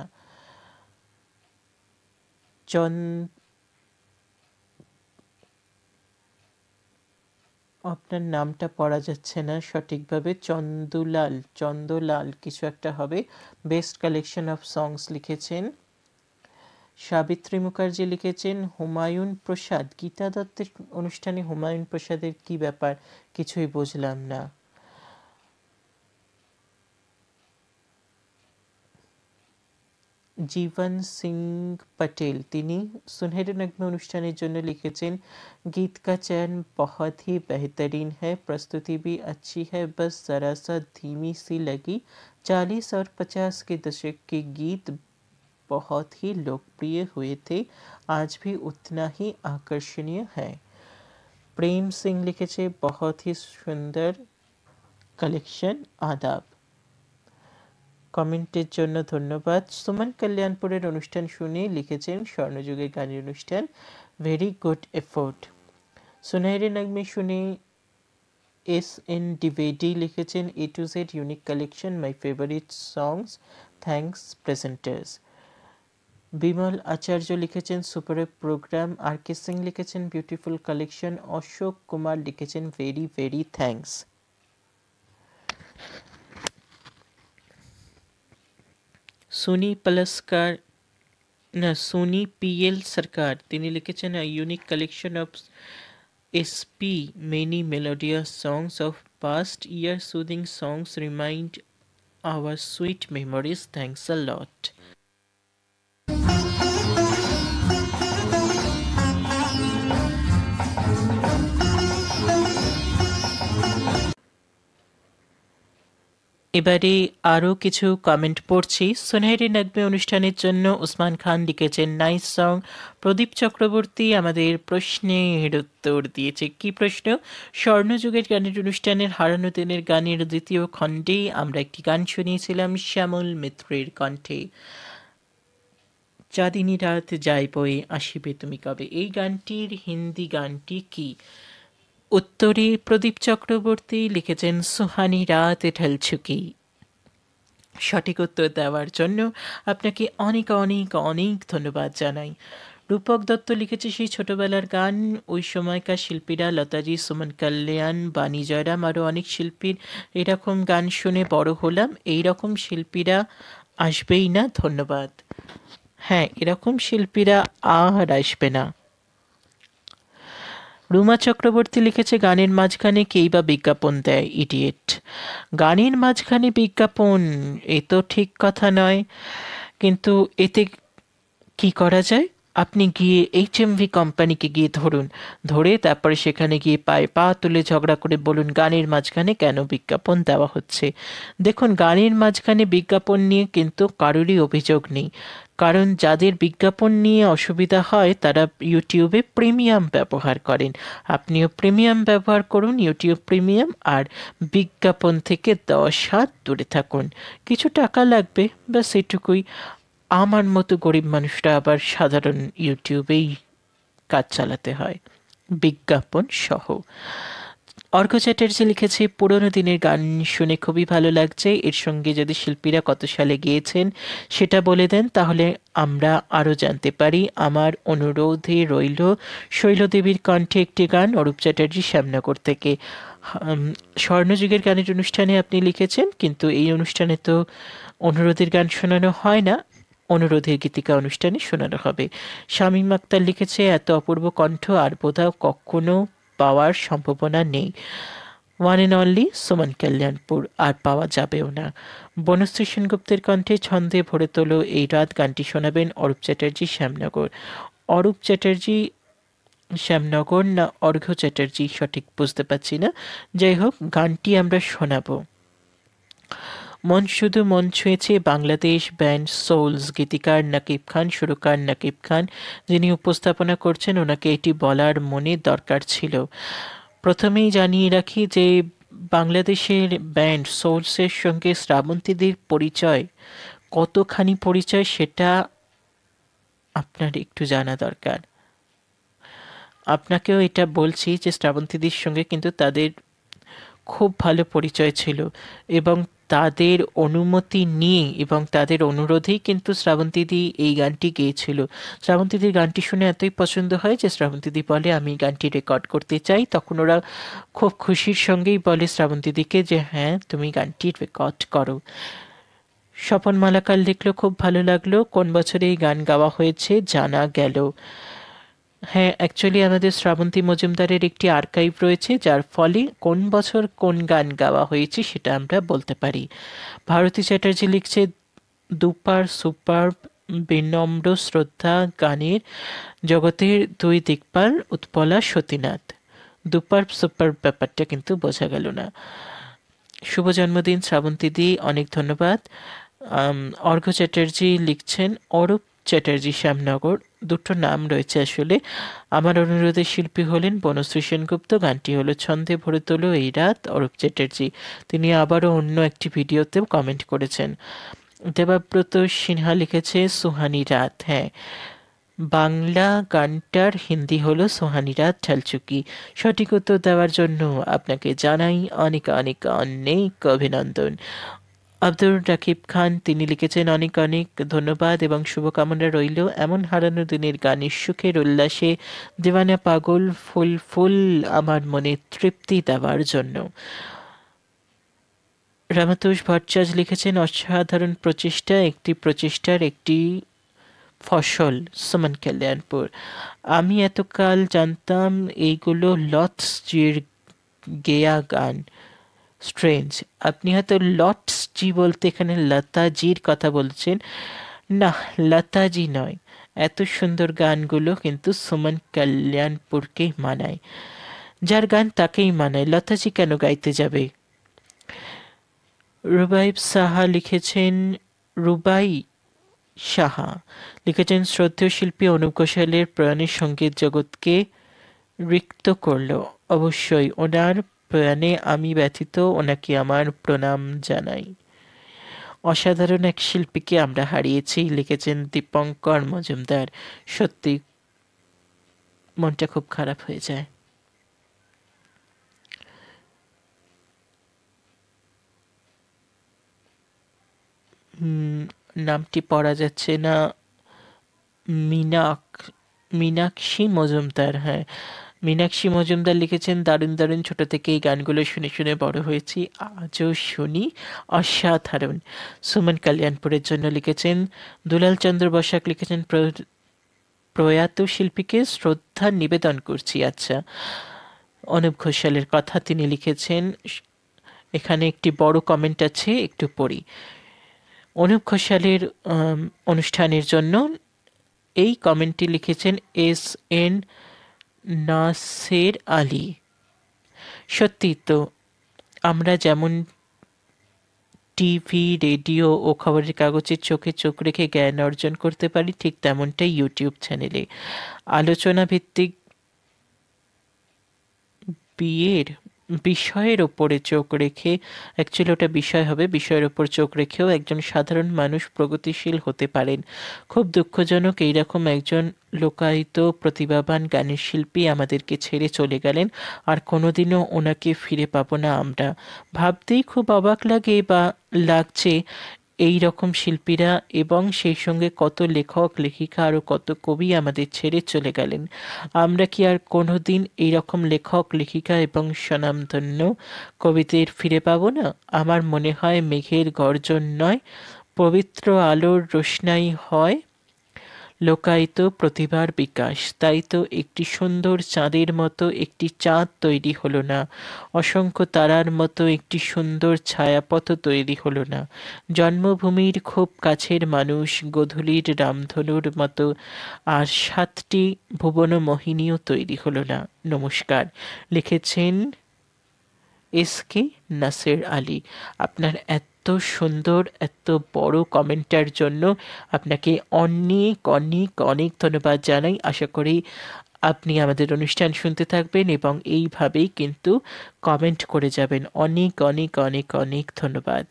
আপনার নামটা পড়া যাচ্ছে না সঠিকভাবে। চন্দলাল কিছু একটা হবে। বেস্ট কালেকশন অফ সংস লিখেছেন সাবিত্রী মুখার্জি। লিখেছেন হুমায়ুন প্রসাদ। গীতা দত্তের অনুষ্ঠানে হুমায়ুন প্রসাদের কি ব্যাপার, কিছুই বুঝলাম না। जीवन सिंह पटेल, তিনি सुनहरे नगमे অনুষ্ঠানের জন্য লিখেছেন गीत का चयन बहुत ही बेहतरीन है, प्रस्तुति भी अच्छी है, बस ज़रा सा धीमी सी लगी। 40 और 50 के दशक के गीत बहुत ही लोकप्रिय हुए थे, आज भी उतना ही आकर्षणीय है। प्रेम सिंह लिखेছে बहुत ही सुंदर कलेक्शन, आदाब। কমেন্টের জন্য ধন্যবাদ। সুমন কল্যাণপুরের অনুষ্ঠান শুনে লিখেছেন স্বর্ণযুগের গানের অনুষ্ঠান, very good effort. Sunhare Nagme শুনে SN দ্বিবেদী লিখেছেন A to Z unique collection, my favourite songs, thanks presenters. Bimal Acharya লিখেছেন সুপার প্রোগ্রাম। RK সিং লিখেছেন বিউটিফুল কালেকশন। অশোক কুমার লিখেছেন very very thanks. Soni PL Sarkar, তিনি লিখেছেন a unique collection of SP, many melodious songs of past year, soothing songs remind our sweet memories, thanks a lot. এবারে আরও কিছু কমেন্ট পড়ছি। সুনহরে নগমে অনুষ্ঠানের জন্য উসমান খান লিখেছেন নাইস সং। প্রদীপ চক্রবর্তী আমাদের প্রশ্নের উত্তর দিয়েছে। কি প্রশ্ন? স্বর্ণযুগের গানের অনুষ্ঠানের হারানো দিনের গানের দ্বিতীয় খণ্ডে আমরা একটি গান শুনিয়েছিলাম শ্যামল মিত্রের কণ্ঠে, চাঁদিনী রাত যায় বয়ে আসিবে তুমি কবে। এই গানটির হিন্দি গানটি কি? উত্তরে প্রদীপ চক্রবর্তী লিখেছেন সুহানি রাত ঢল ছুকি। সঠিক উত্তর দেওয়ার জন্য আপনাকে অনেক অনেক অনেক ধন্যবাদ জানাই। রূপক দত্ত লিখেছে সেই ছোটবেলার গান, ওই সময়কার শিল্পীরা লতাজি, সুমন কল্যাণ, বাণী জয়রাম, আরও অনেক শিল্পীর এরকম গান শুনে বড় হলাম। এই রকম শিল্পীরা আসবেই না, ধন্যবাদ। হ্যাঁ, এরকম শিল্পীরা আর আসবে না। রুমা চক্রবর্তী লিখেছে গানের মাঝখানে কেই বা বিজ্ঞাপন দেয়, ইডিয়েট। গানের মাঝখানে বিজ্ঞাপন, এ তো ঠিক কথা নয়, কিন্তু এতে কি করা যায়? আপনি গিয়ে HMV কোম্পানিকে গিয়ে ধরে তারপরে সেখানে গিয়ে পায়ে পা তুলে ঝগড়া করে বলুন গানের মাঝখানে কেন বিজ্ঞাপন দেওয়া হচ্ছে। দেখুন, গানের মাঝখানে বিজ্ঞাপন নিয়ে কিন্তু কারোরই অভিযোগ নেই, কারণ যাদের বিজ্ঞাপন নিয়ে অসুবিধা হয় তারা ইউটিউবে প্রিমিয়াম ব্যবহার করেন। আপনিও প্রিমিয়াম ব্যবহার করুন, ইউটিউব প্রিমিয়াম, আর বিজ্ঞাপন থেকে 10 হাত দূরে থাকুন। কিছু টাকা লাগবে, ব্যাস এটুকুই। আমার মতো গরিব মানুষরা আবার সাধারণ ইউটিউবেই কাজ চালাতে হয়, বিজ্ঞাপন সহ। অর্ঘ্য চ্যাটার্জি লিখেছে, পুরোনো দিনের গান শুনে খুবই ভালো লাগছে, এর সঙ্গে যদি শিল্পীরা কত সালে গিয়েছেন সেটা বলে দেন তাহলে আমরা আরও জানতে পারি। আমার অনুরোধে রইল শৈলদেবীর কণ্ঠে একটি গান। অরূপ চ্যাটার্জি, শ্যামনগর থেকে। স্বর্ণযুগের গানের অনুষ্ঠানে আপনি লিখেছেন, কিন্তু এই অনুষ্ঠানে তো অনুরোধের গান শোনানো হয় না, অনুরোধের গীতিকা অনুষ্ঠানে শোনানো হবে। শামীম আক্তার লিখেছে, এত অপূর্ব কণ্ঠ আর বোধহয় কখনো পাওয়ার সম্ভাবনা নেই। One and only Suman Kalyanpur, আর পাওয়া যাবেও না। বনশ্রী সেনগুপ্তের কণ্ঠে ছন্দে ভরে তোলো এই রাত গানটি শোনাবেন অরূপ চ্যাটার্জি, শ্যামনগর। অরূপ চ্যাটার্জি শ্যামনগর না অর্ঘ্য চ্যাটার্জি সঠিক বুঝতে পারছি না, যাই হোক গানটি আমরা শোনাবো। মন শুধু মন ছুঁয়েছে বাংলাদেশ ব্যান্ড সোলস, গীতিকার নাকিব খান, সুরকার নাকিব খান। যিনি উপস্থাপনা করছেন ওনাকে এটি বলার মনে দরকার ছিল। প্রথমেই জানিয়ে রাখি যে বাংলাদেশের ব্যান্ড সোলসের সঙ্গে শ্রাবন্তীদের পরিচয় কতখানি পরিচয় সেটা আপনার একটু জানা দরকার। আপনাকেও এটা বলছি যে শ্রাবন্তীদের সঙ্গে কিন্তু তাদের খুব ভালো পরিচয় ছিল, এবং তাদের অনুমতি নিয়ে এবং তাদের অনুরোধেই কিন্তু শ্রাবন্তীদি এই গানটি গেয়েছিল। শ্রাবন্তীদির গানটি শুনে এতই পছন্দ হয় যে শ্রাবন্তীদি বলে আমি গানটি রেকর্ড করতে চাই। তখন ওরা খুব খুশির সঙ্গেই বলে শ্রাবন্তীদিকে যে হ্যাঁ তুমি গানটি রেকর্ড করো। স্বপন মালাকার লিখলো, খুব ভালো লাগলো, কোন বছরে এই গান গাওয়া হয়েছে জানা গেল। হ্যাঁ, অ্যাকচুয়ালি আমাদের শ্রাবন্তী মজুমদারের একটি আর্কাইভ রয়েছে, যার ফলে কোন বছর কোন গান গাওয়া হয়েছে সেটা আমরা বলতে পারি। ভারতী চ্যাটার্জি লিখছে, দুপার সুপার, বিনম্র শ্রদ্ধা, গানের জগতের দুই দিকপাল উৎপলা সতীনাথ। দুপার সুপার ব্যাপারটা কিন্তু বোঝা গেল না। শুভ জন্মদিন শ্রাবন্তীদি, অনেক ধন্যবাদ। অর্ঘ্য চ্যাটার্জি লিখছেন, অরূপ চ্যাটার্জি, শ্যামনগর। দুটো নাম রয়েছে আসলে। আমার অনুরোধে শিল্পী হলেন বনশ্রী সেনগুপ্ত, গানটি হলো ছন্দে ভরে তোলো এই রাত, অরূপ চ্যাটার্জি। তিনি আবারও অন্য একটি ভিডিওতেও কমেন্ট করেছেন। দেবাব্রত সিনহা লিখেছে, সুহানি রাত। হ্যাঁ, বাংলা গানটার হিন্দি হলো সুহানি রাত ঝালচুকি। সঠিক উত্তর দেওয়ার জন্য আপনাকে জানাই অনেক অনেক অনেক অভিনন্দন। আব্দুর রাকিব খান, তিনি লিখেছেন, অনেক অনেক ধন্যবাদ এবং শুভকামনা রইল এমন হারানো দিনের গানের সুখের উল্লাসে দিওয়ানা পাগল ফুল ফুল আমার মনে তৃপ্তি দেওয়ার জন্য। রামাতুষ ভট্টাচার্য লিখেছেন, অসাধারণ প্রচেষ্টা, একটি প্রচেষ্টার একটি ফসল, সুমন কল্যাণপুর। আমি এতকাল জানতাম এইগুলো লটস জির গেয়া গান। স্ট্রেঞ্জ, আপনি হয়তো লটস জি বলতে এখানে লতাজির কথা বলছেন। না, লতাজি নয়। এত সুন্দর গানগুলো কিন্তু সুমন কল্যাণপুরকেই মানায়, যার গান তাকেই মানায়, লতাজি কেন গাইতে যাবে। রুবাইব সাহা লিখেছেন, রুবাই সাহা লিখেছেন, শ্রদ্ধেয় শিল্পী অনুপ ঘোষালের প্রয়াণে সঙ্গীত জগৎকে রিক্ত করল। অবশ্যই ওনার প্রয়াণে আমি ব্যথিত, ওনাকে আমার প্রণাম জানাই। অসাধারণ এক শিল্পীকে আমরা হারিয়েছি, লিখেছেন দীপঙ্কর মজুমদার। সত্যি মনটা খুব খারাপ হয়ে যায়। নামটি পড়া যাচ্ছে না। মীনাক্ষী মজুমদার, হ্যাঁ মীনাক্ষী মজুমদার লিখেছেন, দারুণ দারুণ, ছোট থেকে এই গানগুলো শুনে শুনে বড় হয়েছি, আজও শুনি, অসাধারণ। সুমন কল্যাণপুরের জন্য লিখেছেন। দুলাল চন্দ্র বসাক লিখেছেন, প্রয়াত শিল্পীকে শ্রদ্ধা নিবেদন করছি। আচ্ছা, অনুপ ঘোষালের কথা তিনি লিখেছেন। এখানে একটি বড় কমেন্ট আছে, একটু পড়ি। অনুপ ঘোষালের অনুষ্ঠানের জন্য এই কমেন্টটি লিখেছেন SN নাসের আলী। সত্যি তো, আমরা যেমন টিভি, রেডিও ও খবরের কাগজের চোখে চোখ রেখে জ্ঞান অর্জন করতে পারি, ঠিক তেমনটাই ইউটিউব চ্যানেলে আলোচনা ভিত্তিক বিয়ের বিষয়ের ওপরে চোখ রেখে, অ্যাকচুয়ালি ওটা বিষয় হবে, বিষয়ের ওপর চোখ রেখেও একজন সাধারণ মানুষ প্রগতিশীল হতে পারেন। খুব দুঃখজনক, এইরকম একজন লোকায়িত প্রতিভাবান গানের শিল্পী আমাদেরকে ছেড়ে চলে গেলেন, আর কোনোদিনও ওনাকে ফিরে পাবো না আমরা। ভাবতেই খুব অবাক লাগে বা লাগছে, এই রকম শিল্পীরা এবং সেই সঙ্গে কত লেখক, লেখিকা, আরও কত কবি আমাদের ছেড়ে চলে গেলেন। আমরা কি আর কোনোদিন এই রকম লেখক, লেখিকা এবং স্বনামধন্য কবিদের ফিরে পাবো না? আমার মনে হয় মেঘের গর্জন নয়, পবিত্র আলোর রোশনাই হয় লোকায়িত প্রতিভার বিকাশ। তাই তো একটি সুন্দর চাঁদের মতো একটি চাঁদ তৈরি হলো না, অসংখ্য তারার মতো একটি সুন্দর ছায়াপথ তৈরি হলো না, জন্মভূমির খুব কাছের মানুষ গোধূলির রামধনুর মতো আর 7টি ভুবন মোহিনীও তৈরি হলো না। নমস্কার। লিখেছেন SK নাসের আলী। আপনার এত সুন্দর, এত বড় কমেন্টার জন্য আপনাকে অনেক অনেক অনেক ধন্যবাদ জানাই। আশা করি আপনি আমাদের অনুষ্ঠান শুনতে থাকবেন এবং এইভাবেই কিন্তু কমেন্ট করে যাবেন। অনেক অনেক অনেক অনেক ধন্যবাদ।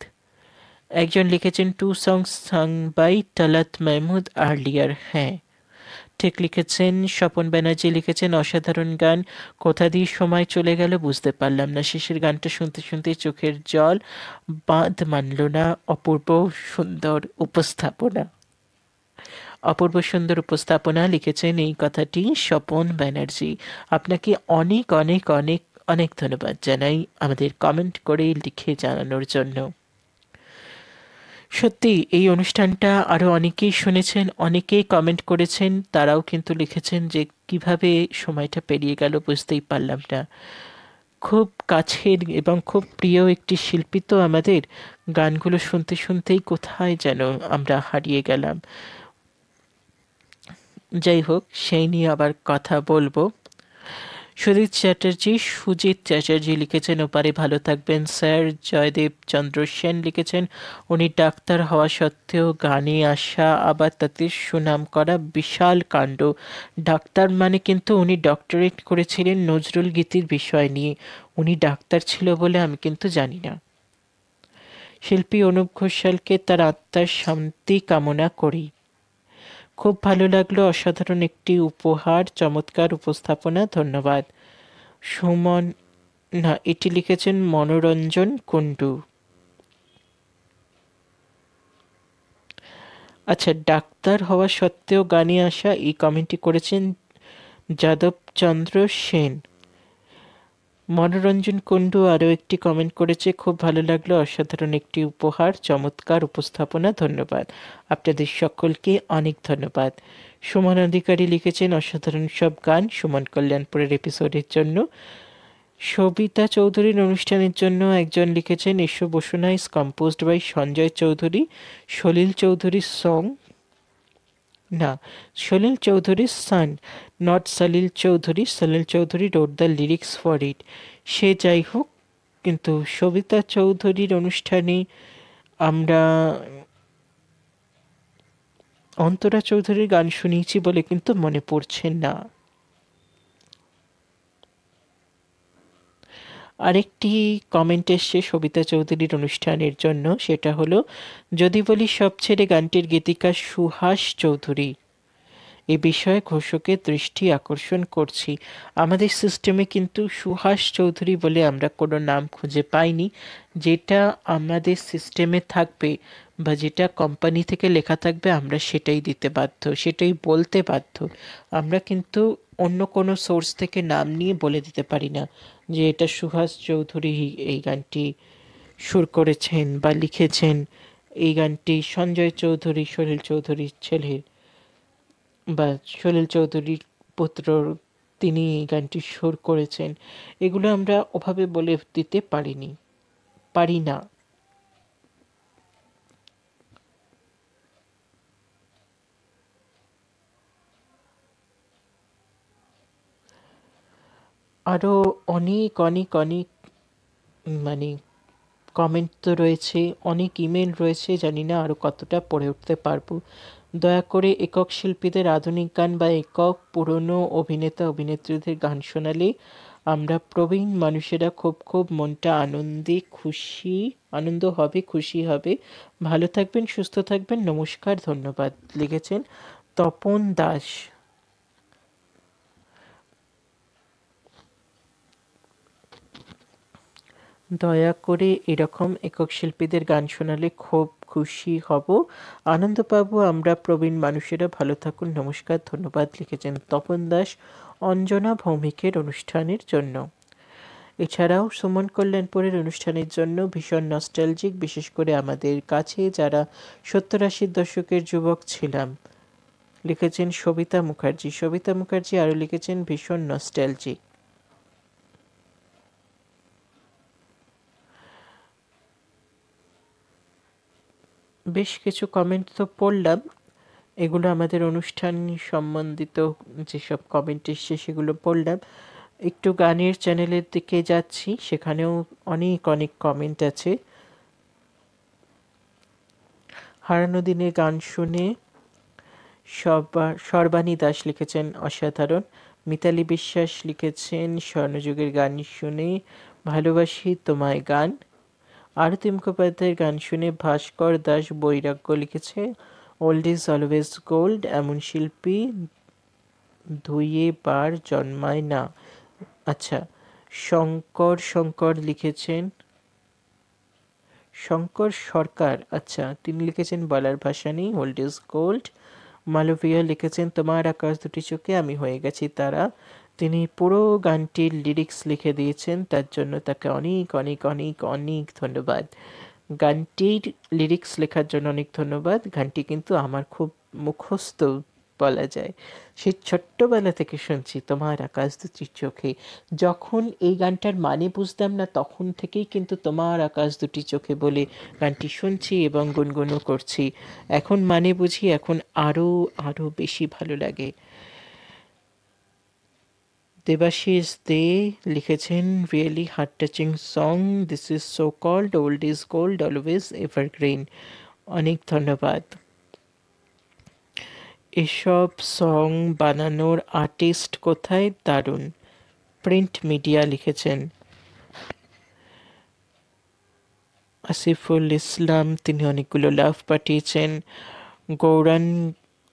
একজন লিখেছেন 2 songs sung by Talat Mahmud earlier. হ্যাঁ, ঠিক লিখেছেন। স্বপন ব্যানার্জি লিখেছেন অসাধারণ গান, কোথা দিয়ে সময় চলে গেল বুঝতে পারলাম না, শেষের গানটা শুনতে শুনতে চোখের জল বাঁধ মানল না। অপূর্ব সুন্দর উপস্থাপনা, অপূর্ব সুন্দর উপস্থাপনা লিখেছেন এই কথাটি স্বপন ব্যানার্জি। আপনাকে অনেক অনেক অনেক অনেক ধন্যবাদ জানাই আমাদের কমেন্ট করে লিখে জানানোর জন্য। সত্যি এই অনুষ্ঠানটা আরও অনেকেই শুনেছেন, অনেকেই কমেন্ট করেছেন, তারাও কিন্তু লিখেছেন যে কিভাবে সময়টা পেরিয়ে গেল বুঝতেই পারলাম না। খুব কাছের এবং খুব প্রিয় একটি শিল্পী তো আমাদের, গানগুলো শুনতে শুনতেই কোথায় যেন আমরা হারিয়ে গেলাম। যাই হোক, সেই নিয়ে আবার কথা বলবো। সুজিত চ্যাটার্জি লিখেছেন ওপারে ভালো থাকবেন স্যার। জয়দেব চন্দ্র সেন লিখেছেন উনি ডাক্তার হওয়া সত্ত্বেও গানে আসা, আবার তাতে সুনাম করা বিশাল কাণ্ড। ডাক্তার মানে কিন্তু উনি ডক্টরেট করেছিলেন নজরুল গীতির বিষয় নিয়ে, উনি ডাক্তার ছিল বলে আমি কিন্তু জানি না। শিল্পী অনুপ ঘোষালকে তার আত্মার শান্তি কামনা করি। খুব ভালো লাগলো, অসাধারণ একটি উপহার, চমৎকার উপস্থাপনা, ধন্যবাদ। সুমন, না, এটি লিখেছেন মনোরঞ্জন কুণ্ডু। আচ্ছা, ডাক্তার হওয়া সত্ত্বেও গানে আসা, এই কমেন্টটি করেছেন যাদবচন্দ্র সেন। মনোরঞ্জন কুণ্ডু আরও একটি কমেন্ট করেছে, খুব ভালো লাগলো, অসাধারণ একটি উপহার, চমৎকার উপস্থাপনা, ধন্যবাদ। আপনাদের সকলকে অনেক ধন্যবাদ। সুমন অধিকারী লিখেছেন অসাধারণ সব গান সুমন কল্যাণপুরের এপিসোডের জন্য। সবিতা চৌধুরীর অনুষ্ঠানের জন্য একজন লিখেছেন এসো বসুনা is composed by Sanjay Chowdhury, Salil চৌধুরীর সং, না, সলিল চৌধুরীর son, not Salil Chowdhury. Salil Chowdhury wrote the lyrics for it. সে যাই হোক, কিন্তু সবিতা চৌধুরীর অনুষ্ঠানে আমরা অন্তরা চৌধুরীর গান শুনিয়েছি বলে কিন্তু মনে পড়ছে না। আরেকটি কমেন্ট এসছে সবিতা চৌধুরীর অনুষ্ঠানের জন্য, সেটা হলো যদি বলি সব ছেড়ে, গানটির গীতিকার সুহাস চৌধুরী। এ বিষয়ে ঘোষকের দৃষ্টি আকর্ষণ করছি। আমাদের সিস্টেমে কিন্তু সুহাস চৌধুরী বলে আমরা কোনো নাম খুঁজে পাইনি। যেটা আমাদের সিস্টেমে থাকবে বা যেটা কোম্পানি থেকে লেখা থাকবে আমরা সেটাই দিতে বাধ্য, সেটাই বলতে বাধ্য। আমরা কিন্তু অন্য কোনো সোর্স থেকে নাম নিয়ে বলে দিতে পারি না যে এটা সুহাস চৌধুরী এই গানটি সুর করেছেন বা লিখেছেন, এই গানটি সঞ্জয় চৌধুরী, সলিল চৌধুরীর ছেলের বা সলিল চৌধুরীর পুত্র, তিনি এই গানটি সুর করেছেন। এগুলো আমরা ওভাবে বলে দিতে পারি না। আরও অনেক অনেক অনেক মানে কমেন্ট তো রয়েছে, অনেক ইমেল রয়েছে, জানি না আরও কতটা পড়ে উঠতে পারবো। দয়া করে একক শিল্পীদের আধুনিক গান বা একক পুরনো অভিনেতা অভিনেত্রীদের গান শোনালে আমরা প্রবীণ মানুষেরা খুব খুব মনটা আনন্দ হবে, খুশি হবে। ভালো থাকবেন, সুস্থ থাকবেন, নমস্কার, ধন্যবাদ। লিখেছেন তপন দাস। দয়া করে এরকম একক শিল্পীদের গান শোনালে খুব খুশি হব, আনন্দ পাবো আমরা প্রবীণ মানুষেরা। ভালো থাকুন, নমস্কার, ধন্যবাদ। লিখেছেন তপন দাস অঞ্জনা ভৌমিকের অনুষ্ঠানের জন্য। এছাড়াও সুমন কল্যাণপুরের অনুষ্ঠানের জন্য ভীষণ নস্টালজিক, বিশেষ করে আমাদের কাছে যারা 70-80 দশকের যুবক ছিলাম। লিখেছেন সবিতা মুখার্জি আরও লিখেছেন ভীষণ নস্টালজিক। বেশ কিছু কমেন্ট তো পড়লাম, এগুলো আমাদের অনুষ্ঠান সম্বন্ধিত যেসব কমেন্ট এসছে সেগুলো পড়লাম। একটু গানের চ্যানেলের দিকে যাচ্ছি, সেখানেও অনেক অনেক কমেন্ট আছে। হারানো দিনের গান শুনে সর্বাণী দাস লিখেছেন অসাধারণ। মিতালি বিশ্বাস লিখেছেন স্বর্ণযুগের গান শুনে ভালোবাসি তোমায় গান। আরতি মুখোপাধ্যায়ের গান শুনে ভাস্কর দাস বৈরাগ্য লিখেছে ওল্ড ইজ অলওয়েজ গোল্ড, এমন শিল্পী ধুয়ে বার জন্মায় না। আচ্ছা, শঙ্কর লিখেছেন শঙ্কর সরকার, আচ্ছা তিনি লিখেছেন বলার ভাষা নেই, ওল্ড ইজ গোল্ড। মালবিয়া লিখেছেন তোমার আকাশ দুটি চোখে আমি হয়ে গেছি তারা। তিনি পুরো গানটির লিরিক্স লিখে দিয়েছেন, তার জন্য তাকে অনেক অনেক অনেক অনেক ধন্যবাদ। গানটির লিরিক্স লেখার জন্য অনেক ধন্যবাদ। গানটি কিন্তু আমার খুব মুখস্থ বলা যায়, সেই ছোট্টবেলা থেকে শুনছি তোমার আকাশ দুটি চোখে। যখন এই গানটার মানে বুঝতাম না তখন থেকেই কিন্তু তোমার আকাশ দুটি চোখে বলে গানটি শুনছি এবং গুনগুনও করছি। এখন মানে বুঝি, এখন আরও আরও বেশি ভালো লাগে। দেবাশিস দে লিখেছেন really heart touching song, this is so called old is gold always evergreen. অনেক ধন্যবাদ। এসব সং বানানোর আর্টিস্ট কোথায়? দারুণ। প্রিন্ট মিডিয়া লিখেছেন আসিফুল ইসলাম, তিনি অনেকগুলো লাভ পাঠিয়েছেন।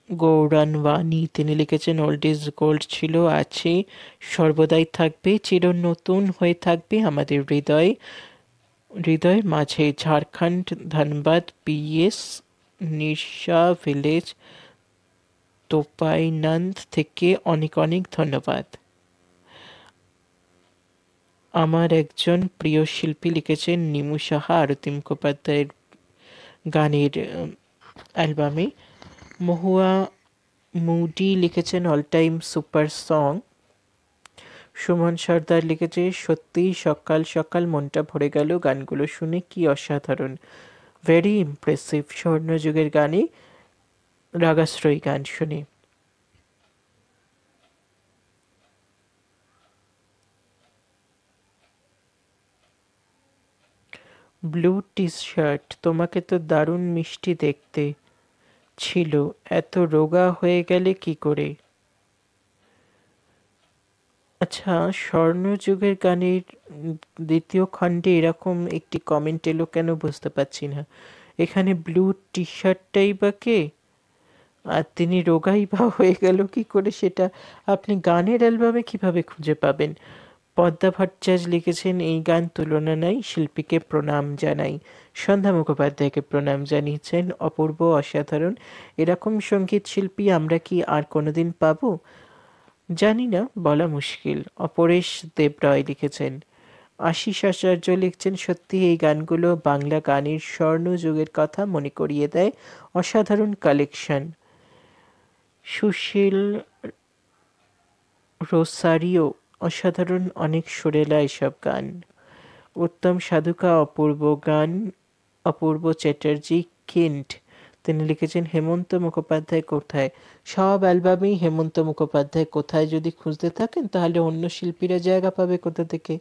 গৌরানওয়ানি তিনি লিখেছেন ওল্ড ইজ গোল্ড ছিল, আছে, সর্বদাই থাকবে, চির নতুন হয়ে থাকবে আমাদের হৃদয় মাঝে। ঝাড়খণ্ড, ধানবাদ, পিএস নির্সা ভিলেজ, তোপাইনন্দ থেকে অনেক অনেক ধন্যবাদ। আমার একজন প্রিয় শিল্পী লিখেছেন নিমু সাহা আরতি মুখোপাধ্যায়ের গানের অ্যালবামে। মহুয়া মুডি লিখেছেন all time super song. Suman Sardar লিখেছে সত্যিই সকাল সকাল মনটা ভরে গেল গানগুলো শুনে, কি অসাধারণ, ভেরি ইমপ্রেসিভ। স্বর্ণযুগের গানে রাগাশ্রয়ী গান শুনে। ব্লু টি শার্ট, তোমাকে তো দারুণ মিষ্টি দেখতে ছিল, এত রোগা হয়ে গেলে কি করে? আচ্ছা, স্বর্ণযুগের গানের দ্বিতীয় খণ্ডে এরকম একটি কমেন্ট এলো কেন বুঝতে পারছি না। এখানে ব্লু টি শার্টটাই বা কে, আর তিনি রোগাই বা হয়ে গেল কি করে সেটা আপনি গানের অ্যালবামে কিভাবে খুঁজে পাবেন? পদ্মা ভট্টাচার্য লিখেছেন এই গান তুলনা নাই, শিল্পীকে প্রণাম জানাই। সন্ধ্যা মুখোপাধ্যায়কে প্রণাম জানিয়েছেন, অপূর্ব, অসাধারণ। এরকম সঙ্গীত শিল্পী আমরা কি আর কোনোদিন পাবো? জানি না, বলা মুশকিল। অপরেশ দেবরায় লিখেছেন। আশিস আচার্য লিখছেন সত্যি এই গানগুলো বাংলা গানের স্বর্ণযুগের কথা মনে করিয়ে দেয়, অসাধারণ কালেকশন। সুশীল রোসারিও, অসাধারণ, অনেক সুরেলা এসব গান। উত্তম সাধুকা অপূর্ব গান। অপূর্ব চ্যাটার্জি, কেন্ট, তিনি লিখেছেন হেমন্ত মুখোপাধ্যায় কোথায়। সব অ্যালবামেই হেমন্ত মুখোপাধ্যায় কোথায় যদি খুঁজতে থাকেন তাহলে অন্য শিল্পীরা জায়গা পাবে কোথা থেকে।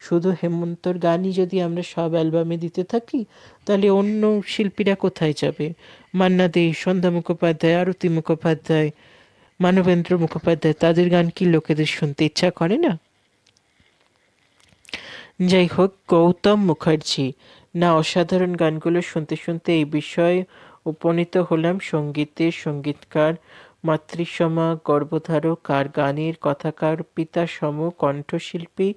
শুধু হেমন্তর গানই যদি আমরা সব অ্যালবামে দিতে থাকি তাহলে অন্য শিল্পীরা কোথায় যাবে। মান্না দে, সন্ধ্যা মুখোপাধ্যায়, আরতি মুখোপাধ্যায়, মানবেন্দ্র মুখোপাধ্যায়, তাদের গান কি লোকেদের শুনতে ইচ্ছা করে না? যাই হোক, গৌতম মুখার্জি, না অসাধারণ গানগুলো শুনতে শুনতে এই বিষয়ে উপনীত হলাম সঙ্গীতের সঙ্গীতকার, মাতৃসমা, গর্ভধারক আর গানের কথাকার, পিতাসম, কণ্ঠশিল্পী,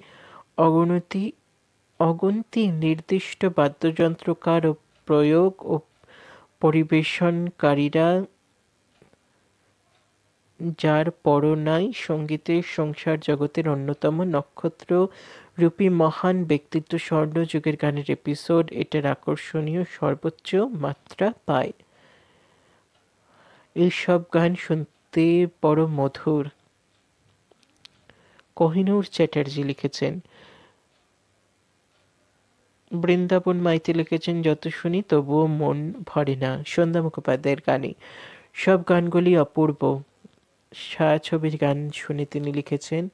অগুন্তি নির্দিষ্ট বাদ্যযন্ত্রকার ও প্রয়োগ ও পরিবেশনকারীরা যার পরও নাই, সঙ্গীতের সংসার জগতের অন্যতম নক্ষত্র রূপী মহান ব্যক্তিত্ব, স্বর্ণযুগের গানের এপিসোড এটার আকর্ষণীয় সর্বোচ্চ মাত্রা পায়। এইসব গান শুনতে বড় মধুর। কোহিনূর চ্যাটার্জি লিখেছেন। বৃন্দাবন মাইতি লিখেছেন যত শুনি তবুও মন ভরে না, সন্ধ্যা মুখোপাধ্যায়ের গানে। সব গানগুলি অপূর্ব। ছায়াছবির গান শুনে তিনি লিখেছেন।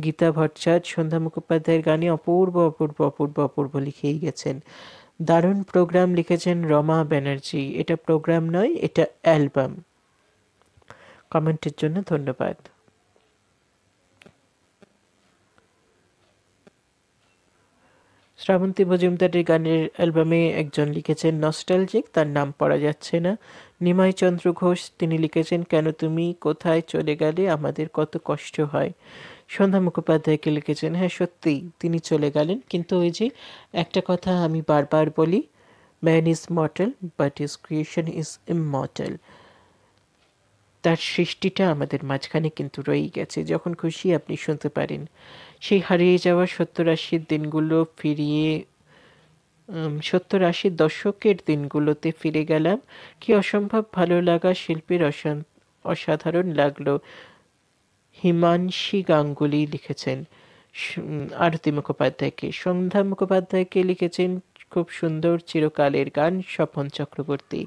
গীতা ভট্টাচার্য সন্ধ্যা মুখোপাধ্যায়ের গানে অপূর্ব অপূর্ব অপূর্ব অপূর্ব লিখেই গেছেন। দারুণ প্রোগ্রাম লিখেছেন রমা ব্যানার্জি। এটা প্রোগ্রাম নয়, এটা অ্যালবাম। কমেন্টের জন্য ধন্যবাদ। শ্রাবন্তী মজুমদারের গানের অ্যালবামে একজন লিখেছেন নস্টালজিক, তার নাম পড়া যাচ্ছে না। নিমাই চন্দ্র ঘোষ, তিনি লিখেছেন কেন তুমি কোথায় চলে গেলে, আমাদের কত কষ্ট হয়। সন্ধ্যা মুখোপাধ্যায়কে লিখেছেন, হ্যাঁ সত্যি তিনি চলে গেলেন, কিন্তু ওই যে একটা কথা আমি বারবার বলি, man is mortal but his creation is immortal. তার সৃষ্টিটা আমাদের মাঝখানে কিন্তু রয়েই গেছে, যখন খুশি আপনি শুনতে পারেন। সেই হারিয়ে যাওয়া 70-80 দিনগুলো ফিরিয়ে 70-80 দশকের দিনগুলোতে ফিরে গেলাম। কি অসম্ভব ভালো লাগা, শিল্পীর অসাধারণ লাগলো। হিমাংশী গাঙ্গুলি লিখেছেন আরতি মুখোপাধ্যায়কে। সন্ধ্যা মুখোপাধ্যায়কে লিখেছেন খুব সুন্দর চিরকালের গান স্বপন চক্রবর্তী।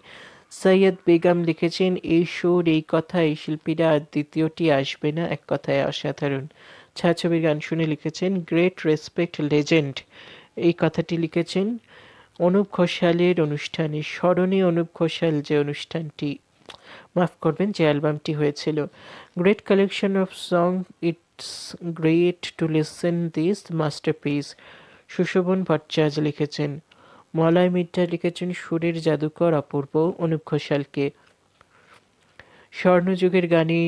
সৈয়দ বেগম লিখেছেন এই সুর, এই কথা, এই শিল্পীরা আর দ্বিতীয়টি আসবে না, এক কথায় অসাধারণ। ছায়াছবির গান শুনে লিখেছেন গ্রেট রেসপেক্ট লেজেন্ড, এই কথাটি লিখেছেন অনুপ ঘোষালের অনুষ্ঠানে। স্মরণে অনুপ ঘোষাল যে অনুষ্ঠানটি, মাফ করবেন, যে অ্যালবামটি হয়েছিল। Great collection of song, it's great two listen this masterpiece. Sushovan Bhattacharya লিখেছেন। মলয় মিত্রা লিখেছেন সুরের জাদুকর অপূর্ব, অনুপ ঘোষালকে। স্বর্ণযুগের গানে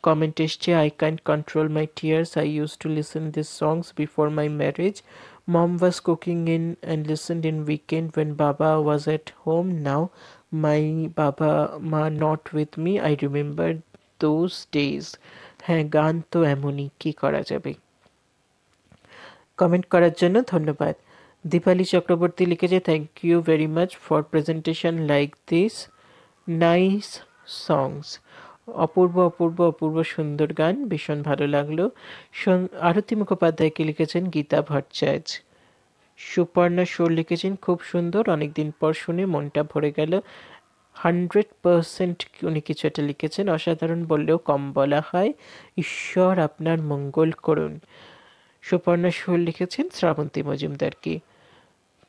কমেন্ট এসছে, I can't control my tears, I use to listen this songs before my marriage, mom was cooking in and listened in weekend when Baba was at home. Now my Baba ma not with me, I remember those days. হ্যাঁ, গান তো এমনই, কি করা যাবে। কমেন্ট করার জন্য ধন্যবাদ। দীপালি চক্রবর্তী লিখেছে, thank you very much for presentation like this, nice songs. অপূর্ব অপূর্ব অপূর্ব সুন্দর গান, ভীষণ ভালো লাগলো। আরতি মুখোপাধ্যায়কে লিখেছেন গীতা ভট্টাচার্য। সুপর্ণা সোর লিখেছেন খুব সুন্দর, অনেকদিন পর শুনে মনটা ভরে গেল। 100% উনি কিছু একটা লিখেছেন, অসাধারণ বললেও কম বলা হয়, ঈশ্বর আপনার মঙ্গল করুন। সুপর্ণা সোর লিখেছেন শ্রাবন্তী মজুমদারকে।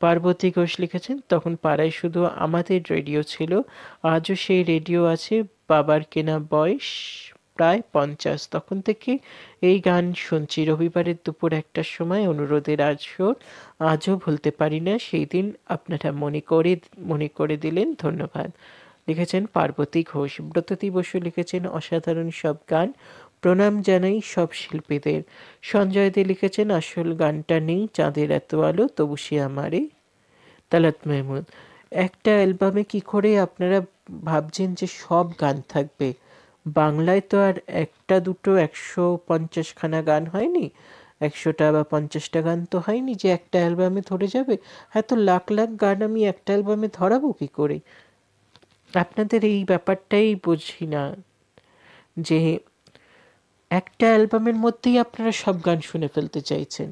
পার্বতী ঘোষ লিখেছেন তখন পাড়ায় শুধু আমাদের রেডিও ছিল, আজও সেই রেডিও আছে, বাবার কেনা বয়স প্রায় 50, তখন থেকে এই গান শুনছি। রবিবারের দুপুর 1টার সময় অনুরোধের আসর, আজও ভুলতে পারি না, সেই দিন আপনারা মনে করে দিলেন, ধন্যবাদ। লিখেছেন পার্বতী ঘোষ। ব্রততী বসু লিখেছেন অসাধারণ সব গান, প্রণাম জানাই সব শিল্পীদের। সঞ্জয় দে লিখেছেন আসল গানটা নেই চাঁদের এত আলো তবু সে আমারে। তালাত মেহমুদ, একটা অ্যালবামে কি করে আপনারা ভাবছেন যে সব গান থাকবে? বাংলায় তো আর একটা দুটো 150খানা গান হয়নি, 100টা বা 50টা গান তো হয়নি যে একটা অ্যালবামে ধরে যাবে। হ্যাঁ, তো লাখ লাখ গান আমি একটা অ্যালবামে ধরাবো কি করে? আপনাদের এই ব্যাপারটাই বুঝি না, যে একটা অ্যালবামের মধ্যেই আপনারা সব গান শুনে ফেলতে চাইছেন।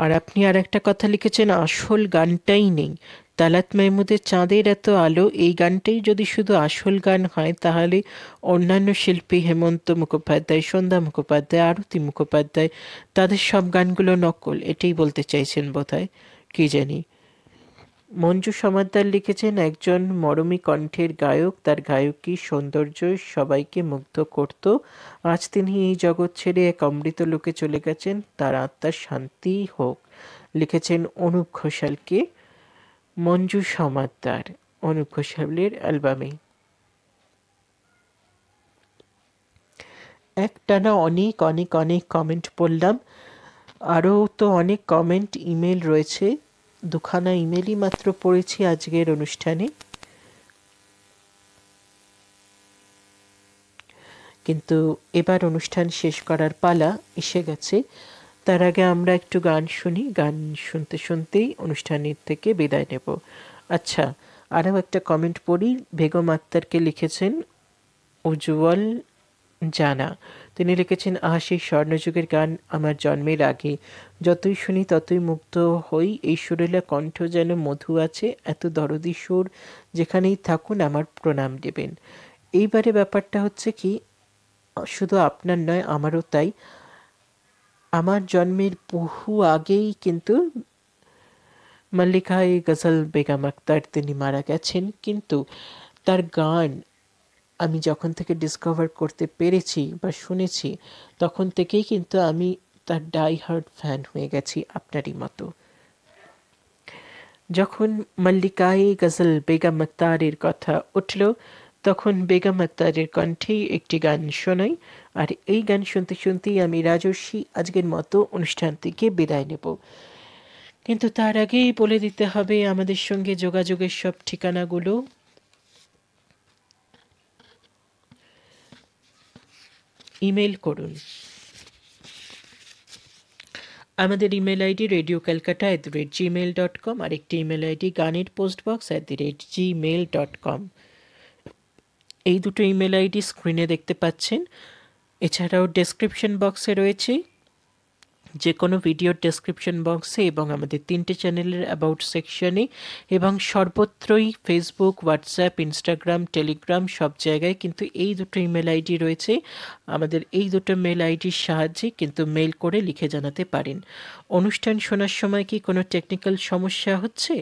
আর আপনি আর একটা কথা লিখেছেন আসল গানটাই নেই, তালাত মাহমুদের চাঁদের এত আলো এই গানটাই যদি শুধু আসল গান হয়, তাহলে অন্যান্য শিল্পী হেমন্ত মুখোপাধ্যায়, সন্ধ্যা মুখোপাধ্যায়, আরতি মুখোপাধ্যায়, তাদের সব গানগুলো নকল, এটাই বলতে চাইছেন বোধহয়, কি জানি। মঞ্জু সমাদ্দার লিখেছেন, একজন মরমী কণ্ঠের গায়ক, তার গায়কী সৌন্দর্য সবাইকে মুগ্ধ করত। আজ তিনি এই জগৎ ছেড়ে এক অমৃত লোকে চলে গেছেন, তার আত্মার শান্তি হোক। লিখেছেন অনুপ ঘোষালকে মঞ্জু সমাদ্দার, অনুপ ঘোষালের অ্যালবামে। একটানা অনেক অনেক অনেক কমেন্ট পড়লাম, আরও তো অনেক কমেন্ট ইমেল রয়েছে। দুখানা ইমেলই মাত্র পড়েছি আজকের অনুষ্ঠানে, কিন্তু এবার অনুষ্ঠান শেষ করার পালা এসে গেছে। তার আগে আমরা একটু গান শুনি, গান শুনতে শুনতেই অনুষ্ঠানের থেকে বিদায় নেব। আচ্ছা, আরও একটা কমেন্ট পড়ি। বেগম আক্তারকে লিখেছেন উজ্জ্বল জানা, তিনি লিখেছেন, সেই স্বর্ণযুগের গান আমার জন্মের আগে, যতই শুনি ততই মুগ্ধ হই। এই সুরেলা কণ্ঠ যেন মধু আছে, এত দরদি সুর, যেখানেই থাকুন আমার প্রণাম দেবেন। এইবারে ব্যাপারটা হচ্ছে কি, শুধু আপনার নয় আমারও তাই। আমার জন্মের বহু আগেই কিন্তু মল্লিকা গজল বেগম আক্তার তিনি মারা গেছেন, কিন্তু তার গান আমি যখন থেকে ডিসকভার করতে পেরেছি বা শুনেছি, তখন থেকেই কিন্তু আমি তার ডাই হার্ড ফ্যান হয়ে গেছি, আপনারই মতো। যখন মল্লিকাই গজল বেগম আক্তারের কথা উঠল, তখন বেগম আক্তারের কণ্ঠেই একটি গান শোনাই, আর এই গান শুনতে শুনতেই আমি রাজস্বী আজকের মতো অনুষ্ঠান থেকে বিদায় নেব। কিন্তু তার আগেই বলে দিতে হবে আমাদের সঙ্গে যোগাযোগের সব ঠিকানাগুলো। ইমেল করুন, আমাদের ইমেল আইডি radio.calcutta@gmail.com, আর একটি ইমেল আইডি গানের postbox@gmail.com। এই দুটো ইমেল আইডি স্ক্রিনে দেখতে পাচ্ছেন। এছাড়াও ডেসক্রিপশন বক্সে রয়েছে, যে কোনো ভিডিওর ডেসক্রিপশন বক্সে এবং আমাদের 3টে চ্যানেলের অ্যাবাউট সেকশনে, এবং সর্বত্রই ফেসবুক, হোয়াটসঅ্যাপ, ইনস্টাগ্রাম, টেলিগ্রাম সব জায়গায় কিন্তু এই দুটো ইমেল আইডি রয়েছে। আমাদের এই দুটো মেল আইডির সাহায্যে কিন্তু মেল করে লিখে জানাতে পারেন। অনুষ্ঠান শোনার সময় কি কোনো টেকনিক্যাল সমস্যা হচ্ছে?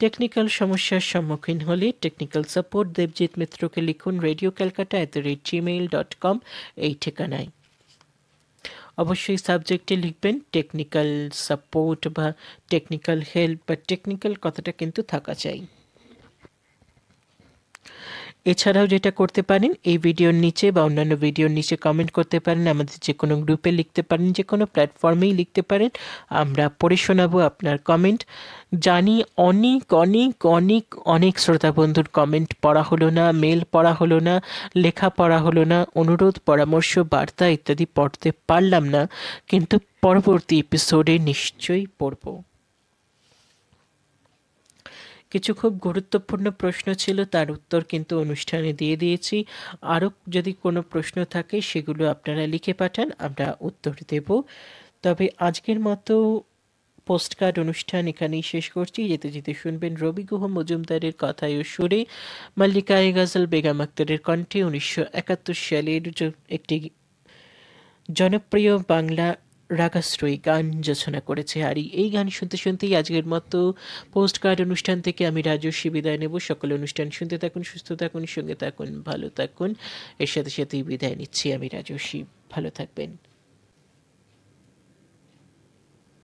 টেকনিক্যাল সমস্যার সম্মুখীন হলে টেকনিক্যাল সাপোর্ট দেবজিৎ মিত্রকে লিখুন radio.calcutta@gmail.com এই ঠিকানায়। অবশ্যই সাবজেক্টে লিখবেন টেকনিক্যাল সাপোর্ট বা টেকনিক্যাল হেল্প, বা টেকনিক্যাল কথাটা কিন্তু থাকা চাই। এছাড়াও যেটা করতে পারেন, এই ভিডিওর নিচে বা অন্যান্য ভিডিওর নিচে কমেন্ট করতে পারেন, আমাদের যে কোনো গ্রুপে লিখতে পারেন, যে কোনো প্ল্যাটফর্মেই লিখতে পারেন, আমরা পড়ে শোনাবো আপনার কমেন্ট। জানি অনেক অনেক অনেক অনেক শ্রোতা বন্ধুর কমেন্ট পড়া হলো না, মেল পড়া হলো না, লেখা পড়া হলো না, অনুরোধ, পরামর্শ, বার্তা ইত্যাদি পড়তে পারলাম না, কিন্তু পরবর্তী এপিসোডে নিশ্চয়ই পড়ব। কিছু খুব গুরুত্বপূর্ণ প্রশ্ন ছিল, তার উত্তর কিন্তু অনুষ্ঠানে দিয়ে দিয়েছি। আরও যদি কোনো প্রশ্ন থাকে সেগুলো আপনারা লিখে পাঠান, আমরা উত্তর দেব। তবে আজকের মতো পোস্টকার্ড অনুষ্ঠান এখানেই শেষ করছি। যেতে যেতে শুনবেন রবি গুহ মজুমদারের কথায় ও সুরে মল্লিকা গজল বেগম আক্তারের কণ্ঠে 1971 সালের একটি জনপ্রিয় বাংলা রাগাশ্রয়ী গান রচনা করেছে। আর এই গান শুনতে শুনতেই আজকের মতো পোস্টকার্ড অনুষ্ঠান থেকে আমি রাজস্বী বিদায় নেব। সকল অনুষ্ঠান শুনতে থাকুন, সুস্থ থাকুন, সঙ্গে থাকুন, ভালো থাকুন। এর সাথে সাথেই বিদায় নিচ্ছি আমি রাজস্বী। ভালো থাকবেন।